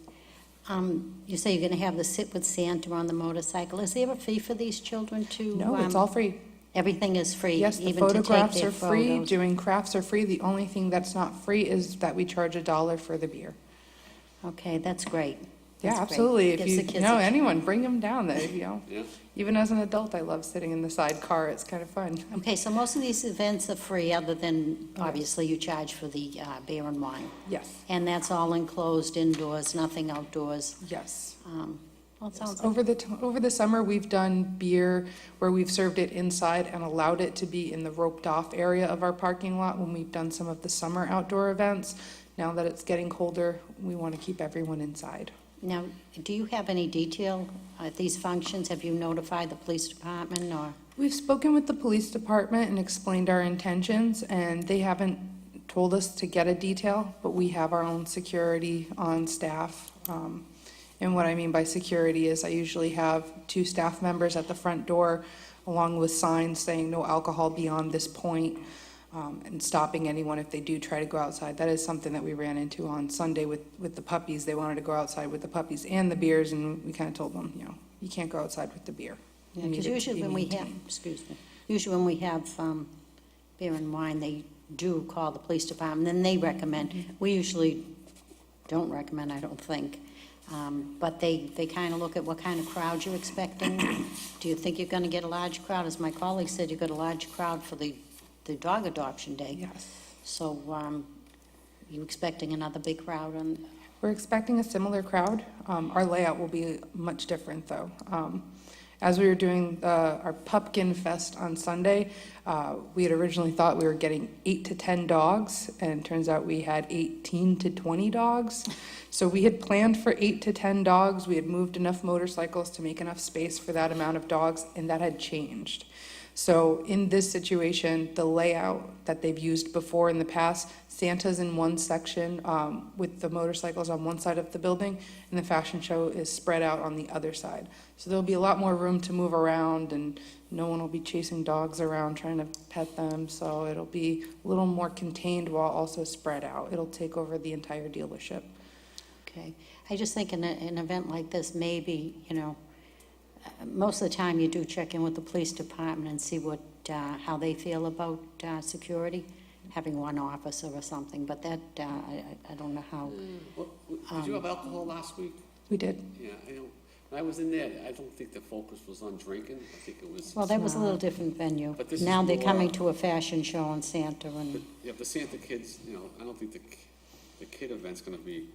You say you're going to have the Sit with Santa on the motorcycle. Is there a fee for these children to? No, it's all free. Everything is free? Yes, the even to take photographs their are free, photos? doing crafts are free. The only thing that's not free is that we charge $1 for the beer. Okay, that's great. Yeah, That's great. absolutely. If Gives the you kids know a- anyone, bring them down there, Yeah. Even as an adult, I love sitting in the sidecar. It's kind of fun. Okay, so most of these events are free, other than, obviously, you charge for the beer and wine. Yes, And that's all enclosed indoors, nothing outdoors. yes. Well, it sounds like, Over the summer, we've done beer where we've served it inside and allowed it to be in the roped-off area of our parking lot when we've done some of the summer outdoor events. Now that it's getting colder, we want to keep everyone inside. now, do you have any detail at these functions? Have you notified the police department, or? We've spoken with the police department and explained our intentions, and they haven't told us to get a detail, but we have our own security on staff. And what I mean by security is I usually have 2 staff members at the front door, along with signs saying no alcohol beyond this point, and stopping anyone if they do try to go outside. That is something that we ran into on Sunday with the puppies. They wanted to go outside with the puppies and the beers, and we kind of told them, you can't go outside with the beer. You need Because it to usually be when we have, maintained. excuse me, usually when we have beer and wine, they do call the police department, then they recommend. We usually don't recommend, I don't think. But they kind of look at what kind of crowd you're expecting. Do you think you're going to get a large crowd? As my colleague said, you've got a large crowd for the dog adoption day. Yes. So you expecting another big crowd? We're expecting a similar crowd. Our layout will be much different, though. As we were doing our Pumpkin Fest on Sunday, we had originally thought we were getting 8 to 10 dogs, and it turns out we had 18 to 20 dogs. So we had planned for 8 to 10 dogs. We had moved enough motorcycles to make enough space for that amount of dogs, and that had changed. So in this situation, the layout that they've used before in the past, Santa's in one section with the motorcycles on one side of the building, and the fashion show is spread out on the other side. So there'll be a lot more room to move around, and no one will be chasing dogs around trying to pet them. So it'll be a little more contained while also spread out. It'll take over the entire dealership. Okay. I just think in an event like this, maybe, most of the time you do check in with the police department and see what, how they feel about security, having one officer or something, but that, I don't know how. Did you have alcohol last week? We did. Yeah, when I was in there, I don't think the focus was on drinking. I think it was. Well, that was a little different venue. But this is Now they're more- coming to a fashion show on Santa and, Yeah, the Santa kids, I don't think the kid event's gonna be,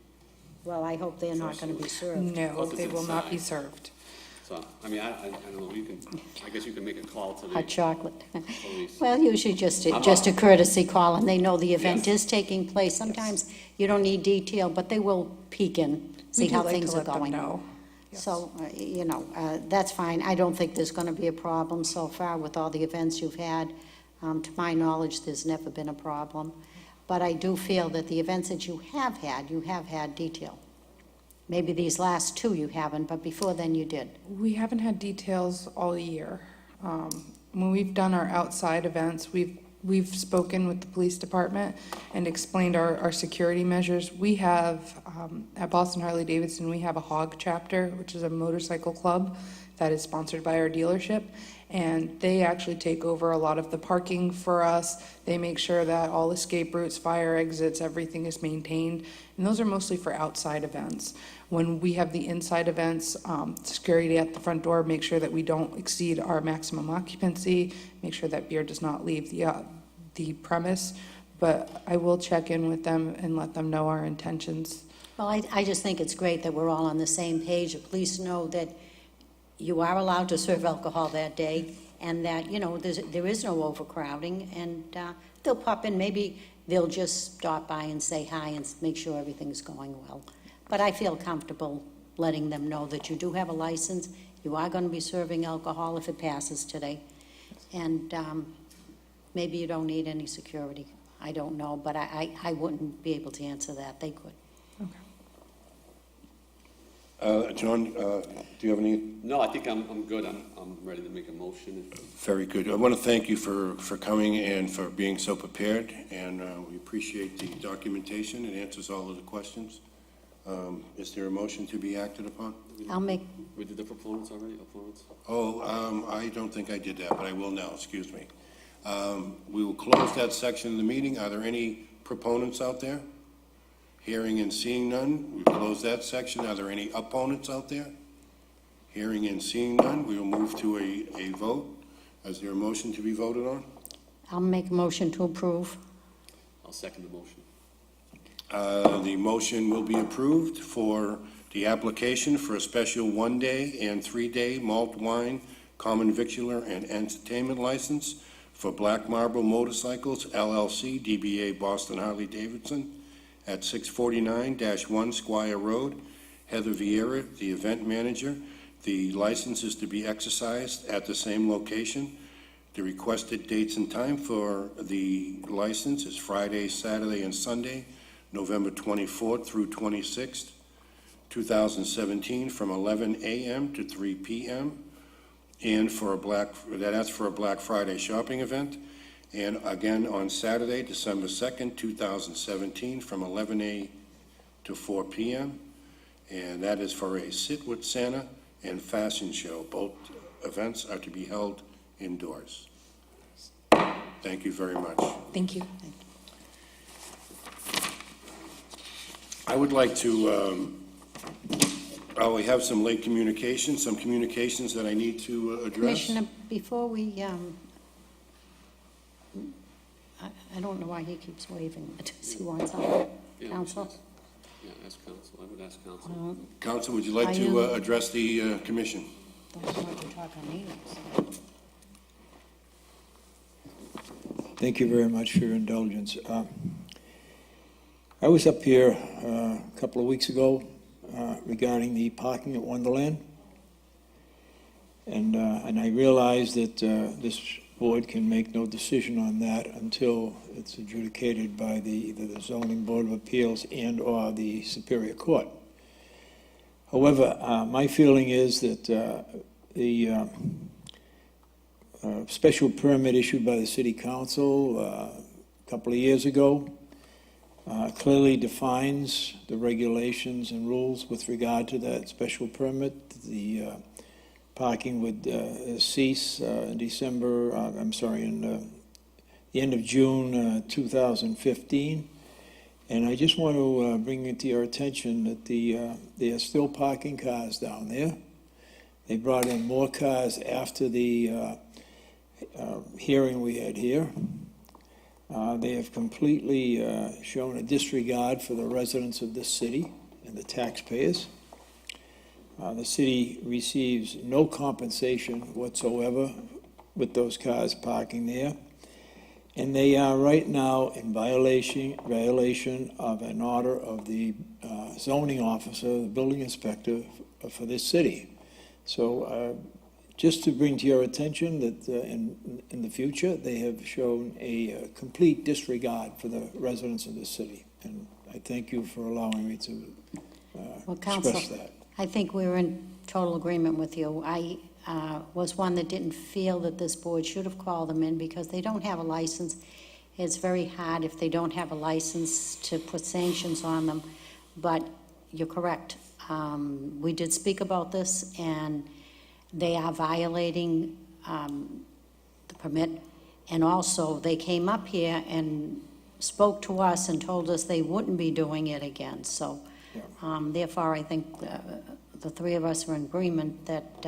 well, I hope they're not going to be served. No, Plus it's they will not be inside. served. so, I don't know, I guess you can make a call to the Hot chocolate. police. Well, usually just I'm a up. courtesy call, and they know the event Yes. is taking place. Sometimes you don't need detail, but they will peek in, see We do how like to things are let them going. know. Yes. So, that's fine. I don't think there's going to be a problem so far with all the events you've had. To my knowledge, there's never been a problem. But I do feel that the events that you have had detail. Maybe these last two you haven't, but before then you did. We haven't had details all year. When we've done our outside events, we've spoken with the police department and explained our security measures. We have, at Boston Harley-Davidson, we have a HOG chapter, which is a motorcycle club that is sponsored by our dealership. And they actually take over a lot of the parking for us. They make sure that all escape routes, fire exits, everything is maintained. And those are mostly for outside events. When we have the inside events, security at the front door, make sure that we don't exceed our maximum occupancy, make sure that beer does not leave the premise. But I will check in with them and let them know our intentions. Well, I just think it's great that we're all on the same page. The police know that you are allowed to serve alcohol that day, and that, there is no overcrowding, and they'll pop in. Maybe they'll just stop by and say hi and make sure everything's going well. But I feel comfortable letting them know that you do have a license, you are going to be serving alcohol if it passes today, and maybe you don't need any security. I don't know, but I wouldn't be able to answer that. They could. John, do you have any? No, I think I'm good. I'm ready to make a motion. Very good. I want to thank you for coming and for being so prepared, and we appreciate the documentation. It answers all of the questions. Is there a motion to be acted upon? I'll make, We did the proponents already, opponents? I don't think I did that, but I will now, excuse me. We will close that section of the meeting. Are there any proponents out there? Hearing and seeing none, we close that section. Are there any opponents out there? Hearing and seeing none, we will move to a vote. Is there a motion to be voted on? I'll make a motion to approve. I'll second the motion. The motion will be approved for the application for a special 1-day and 3-day malt wine, common victular, and entertainment license for Black Marble Motorcycles LLC, DBA Boston Harley-Davidson, at 649-1 Squire Road. Heather Vieira, the event manager. The license is to be exercised at the same location. The requested dates and time for the license is Friday, Saturday, and Sunday, November 24th through 26th, 2017, from 11 a.m. to 3 p.m. And that's for a Black Friday shopping event. And again, on Saturday, December 2nd, 2017, from 11 a.m. to 4 p.m. And that is for a Sit with Santa and fashion show. Both events are to be held indoors. Thank you very much. Thank you. I would like to, we have some late communications, some communications that I need to address. Commissioner, before we, I don't know why he keeps waving. Does he want something? Yeah, Counsel? Yeah, ask counsel. I would ask counsel. Counsel, would you like Are to you- address the commission? Don't want to talk on Ninos. Thank you very much for your indulgence. I was up here a couple of weeks ago regarding the parking at Wonderland, and I realized that this board can make no decision on that until it's adjudicated by either the Zoning Board of Appeals and/or the Superior Court. However, my feeling is that the special permit issued by the City Council a couple of years ago clearly defines the regulations and rules with regard to that special permit. The parking would cease in the end of June 2015. And I just want to bring it to your attention that there are still parking cars down there. They brought in more cars after the hearing we had here. They have completely shown a disregard for the residents of this city and the taxpayers. The city receives no compensation whatsoever with those cars parking there. And they are right now in violation of an order of the zoning officer, the building inspector for this city. So just to bring to your attention that in the future, they have shown a complete disregard for the residents of this city. And I thank you for allowing me to Well, Counsel, express that. I think we're in total agreement with you. I was one that didn't feel that this board should have called them in because they don't have a license. It's very hard if they don't have a license to put sanctions on them. But you're correct. We did speak about this, and they are violating the permit. And also, they came up here and spoke to us and told us they wouldn't be doing it again. So therefore, I think the three of us are in agreement that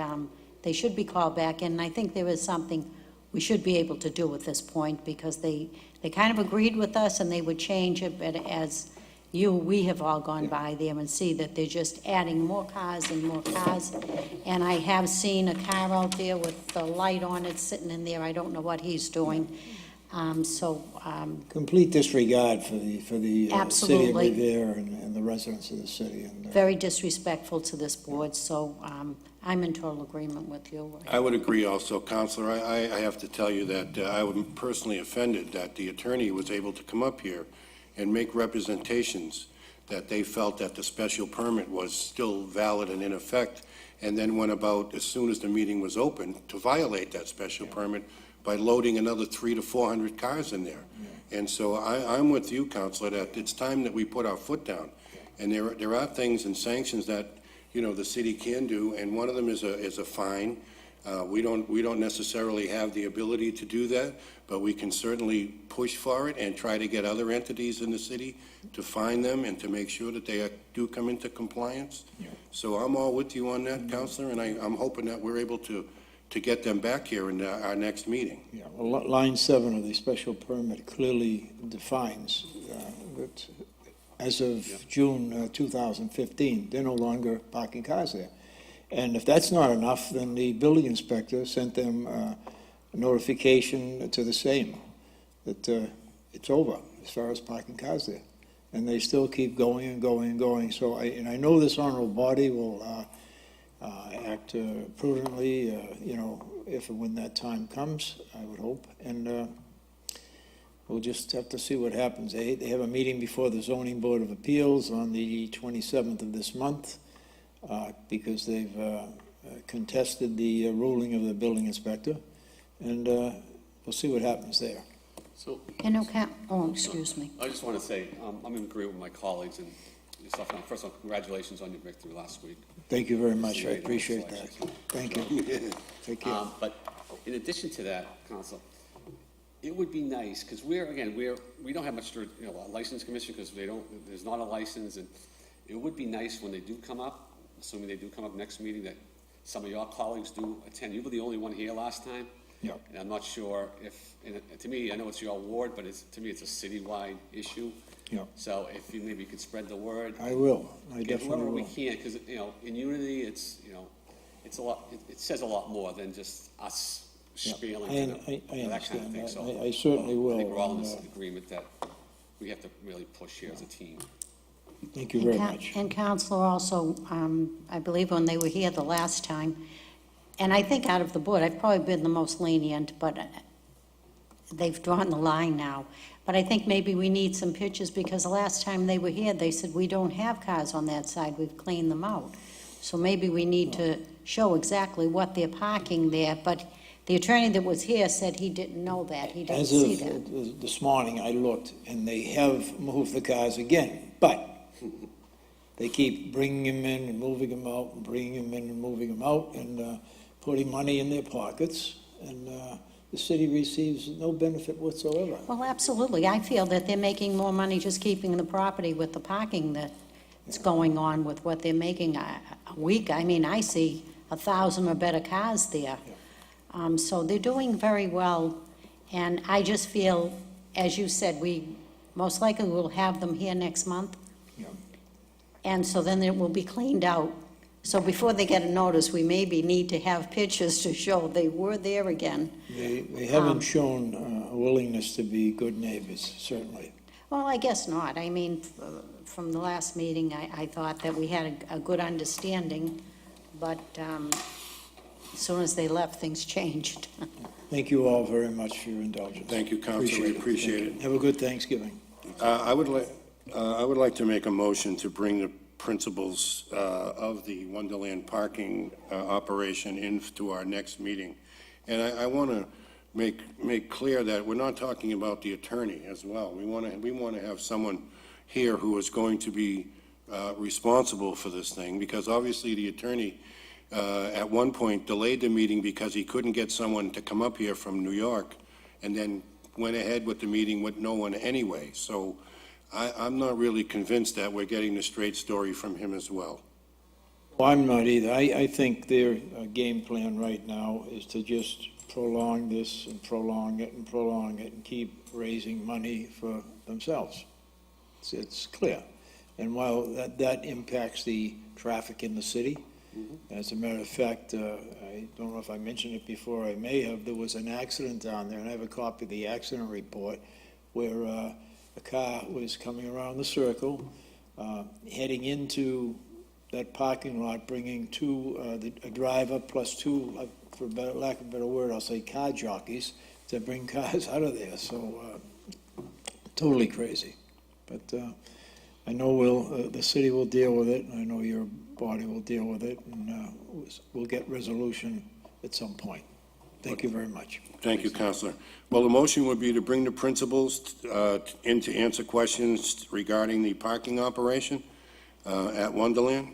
they should be called back. And I think there is something we should be able to do at this point because they kind of agreed with us and they would change it, but as we have all gone by there and see that they're just adding more cars and more cars. And I have seen a car out there with the light on it sitting in there. I don't know what he's doing. Complete disregard for the city of Absolutely. Revere and the residents of the city. And, Very disrespectful to this board, so I'm in total agreement with you. I would agree also, Counselor. I have to tell you that I was personally offended that the attorney was able to come up here and make representations that they felt that the special permit was still valid and in effect, and then went about, as soon as the meeting was open, to violate that special permit by loading another 300 to 400 cars in there. And so I'm with you, Counselor, that it's time that we put our foot down. And there are things and sanctions that, the city can do, and one of them is a fine. We don't necessarily have the ability to do that, but we can certainly push for it and try to get other entities in the city to fine them and to make sure that they do come into compliance. So I'm all with you on that, Counselor, and I'm hoping that we're able to get them back here in our next meeting. Yeah, well, line 7 of the special permit clearly defines that as of June 2015, they're no longer parking cars there. And if that's not enough, then the building inspector sent them a notification to the same, that it's over as far as parking cars there. And they still keep going and going and going. So I know this honorable body will act prudently, if and when that time comes, I would hope. And we'll just have to see what happens. They have a meeting before the Zoning Board of Appeals on the 27th of this month because they've contested the ruling of the building inspector. And we'll see what happens there. So, excuse me. I just want to say, I'm in agreement with my colleagues and yourself. First of all, congratulations on your victory last week. Thank you very much. I appreciate that. Thank you. Take care. But in addition to that, Counsel, it would be nice, because we don't have much, a license commission, because there's not a license, and it would be nice when they do come up, assuming they do come up next meeting, that some of your colleagues do attend. You were the only one here last time. Yeah. And I'm not sure to me, I know it's your ward, but to me, it's a citywide issue. Yeah. So if you maybe could spread the word. I will. I Get definitely whoever we will. can, because, in unity, it's, it's a lot, it says a lot more than just us spieling I to them, I that kind of understand thing, that. so. I certainly will. I think we're all in and, this agreement that we have to really push here as a team. Thank you very And much. And Counselor, also, I believe when they were here the last time, and I think out of the board, I've probably been the most lenient, but they've drawn the line now. But I think maybe we need some pictures, because the last time they were here, they said, we don't have cars on that side, we've cleaned them out. So maybe we need to show exactly what they're parking there, but the attorney that was here said he didn't know that, he didn't As see of that. this morning, I looked, and they have moved the cars again, but they keep bringing them in and moving them out, and bringing them in and moving them out, and putting money in their pockets, and the city receives no benefit whatsoever. Well, absolutely, I feel that they're making more money just keeping the property with the parking that's going on with what they're making a week. I mean, I see 1,000 or better cars there. So they're doing very well, and I just feel, as you said, we most likely will have them here next month. Yeah. And so then it will be cleaned out. So before they get a notice, we maybe need to have pictures to show they were there again. They haven't shown a willingness to be good neighbors, certainly. Well, I guess not. I mean, from the last meeting, I thought that we had a good understanding, but as soon as they left, things changed. Thank you all very much for your indulgence. Thank you, Counsel. We appreciate Thank you. it. Have a good Thanksgiving. I would like to make a motion to bring the principles of the Wonderland parking operation into our next meeting. And I want to make clear that we're not talking about the attorney as well. We want to have someone here who is going to be responsible for this thing, because obviously the attorney at one point delayed the meeting because he couldn't get someone to come up here from New York, and then went ahead with the meeting with no one anyway. So I'm not really convinced that we're getting the straight story from him as well. Well, I'm not either. I think their game plan right now is to just prolong this and prolong it and prolong it and keep raising money for themselves. It's clear. And while that impacts the traffic in the city, as a matter of fact, I don't know if I mentioned it before, I may have, there was an accident down there, and I have a copy of the accident report, where a car was coming around the circle, heading into that parking lot, bringing a driver plus two, for lack of a better word, I'll say car jockeys, to bring cars out of there. So totally crazy. But I know the city will deal with it, and I know your body will deal with it, and we'll get resolution at some point. Thank you very much. Thank you, Counselor. Well, the motion would be to bring the principals in to answer questions regarding the parking operation at Wonderland.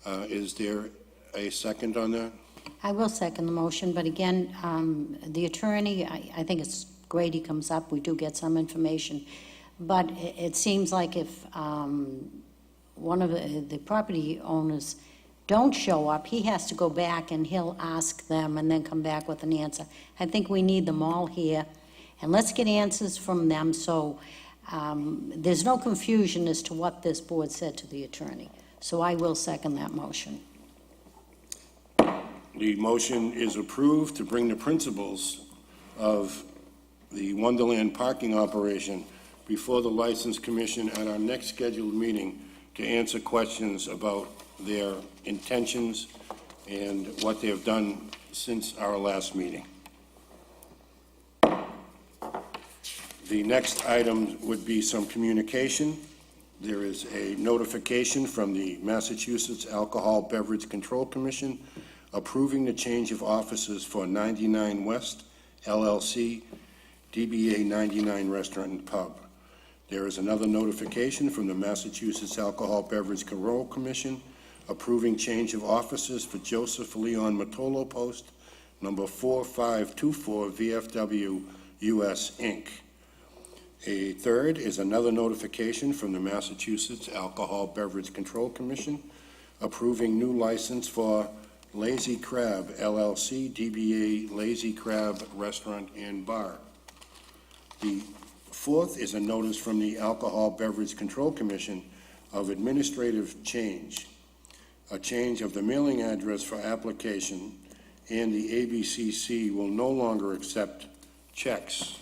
Is there a second on that? I will second the motion, but again, the attorney, I think it's great he comes up, we do get some information, but it seems like if one of the property owners don't show up, he has to go back and he'll ask them and then come back with an answer. I think we need them all here, and let's get answers from them so there's no confusion as to what this board said to the attorney. So I will second that motion. The motion is approved to bring the principals of the Wonderland parking operation before the License Commission at our next scheduled meeting to answer questions about their intentions and what they have done since our last meeting. The next item would be some communication. There is a notification from the Massachusetts Alcohol Beverage Control Commission approving the change of offices for 99 West LLC, DBA 99 Restaurant and Pub. There is another notification from the Massachusetts Alcohol Beverage Control Commission approving change of offices for Joseph Leon Matolo Post, number 4524 VFW US Inc. A third is another notification from the Massachusetts Alcohol Beverage Control Commission approving new license for Lazy Crab LLC, DBA Lazy Crab Restaurant and Bar. The fourth is a notice from the Alcohol Beverage Control Commission of administrative change. a change of the mailing address for application, and the ABCC will no longer accept checks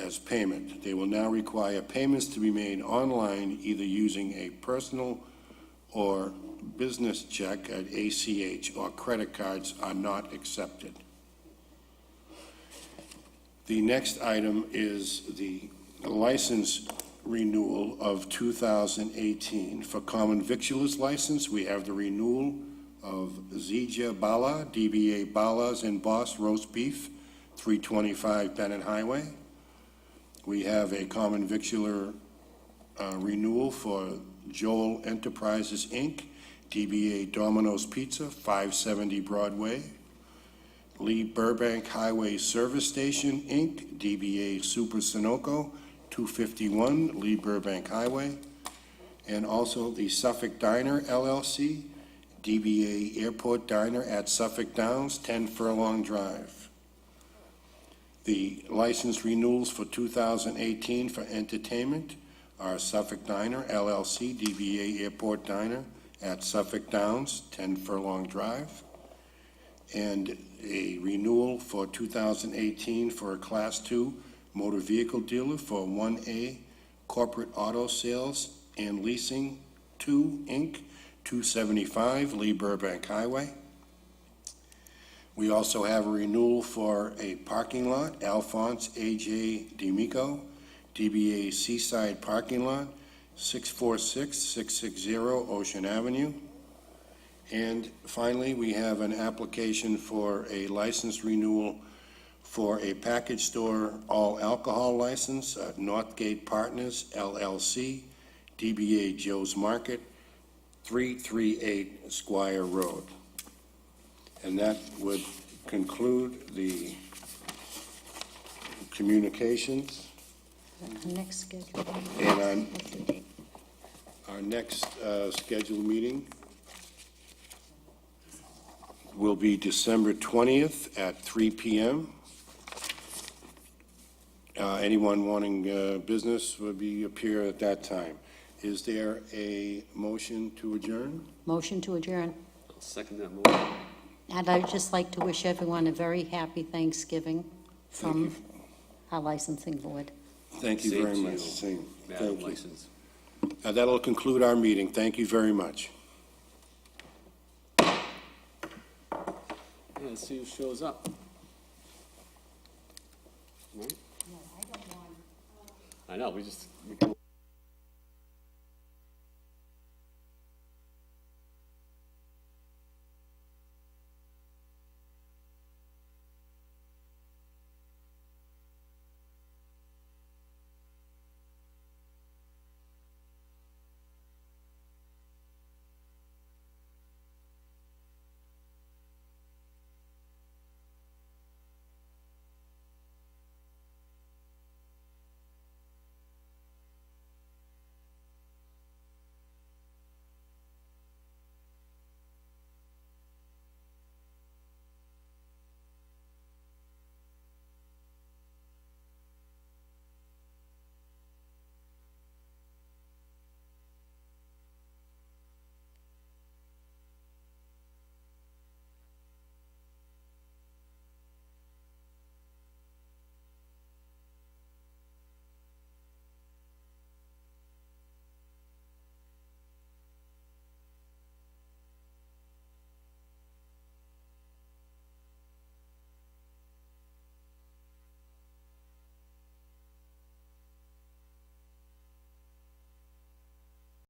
as payment. They will now require payments to be made online, either using a personal or business check at ACH, or credit cards are not accepted. The next item is the license renewal of 2018. For common victualers license, we have the renewal of Zija Bala, DBA Bala's and Boss Roast Beef, 325 Bennett Highway. We have a common victular renewal for Joel Enterprises, Inc., DBA Domino's Pizza, 570 Broadway. Lee Burbank Highway Service Station, Inc., DBA Super Sunoco, 251 Lee Burbank Highway. And also the Suffolk Diner, LLC, DBA Airport Diner at Suffolk Downs, 10 Furlong Drive. The license renewals for 2018 for entertainment are Suffolk Diner, LLC, DBA Airport Diner at Suffolk Downs, 10 Furlong Drive. And a renewal for 2018 for a Class 2 motor vehicle dealer for 1A Corporate Auto Sales and Leasing 2, Inc., 275 Lee Burbank Highway. We also have a renewal for a parking lot, Alphonse A.J. D'Amico, DBA Seaside Parking Lot, 646-660 Ocean Avenue. And finally, we have an application for a license renewal for a package store all alcohol license at Northgate Partners, LLC, DBA Joe's Market, 338 Squire Road. And that would conclude the communications. Next schedule. And our next scheduled meeting will be December 20th at 3 p.m. Anyone wanting business would appear at that time. Is there a motion to adjourn? Motion to adjourn. I'll second that motion. And I'd just like to wish everyone a very happy Thanksgiving from our licensing board. Thank you Same very to much. you, Same. Madam Thank you. License. That'll conclude our meeting. Thank you very much. Yeah, let's see who shows up. Right? I know, we can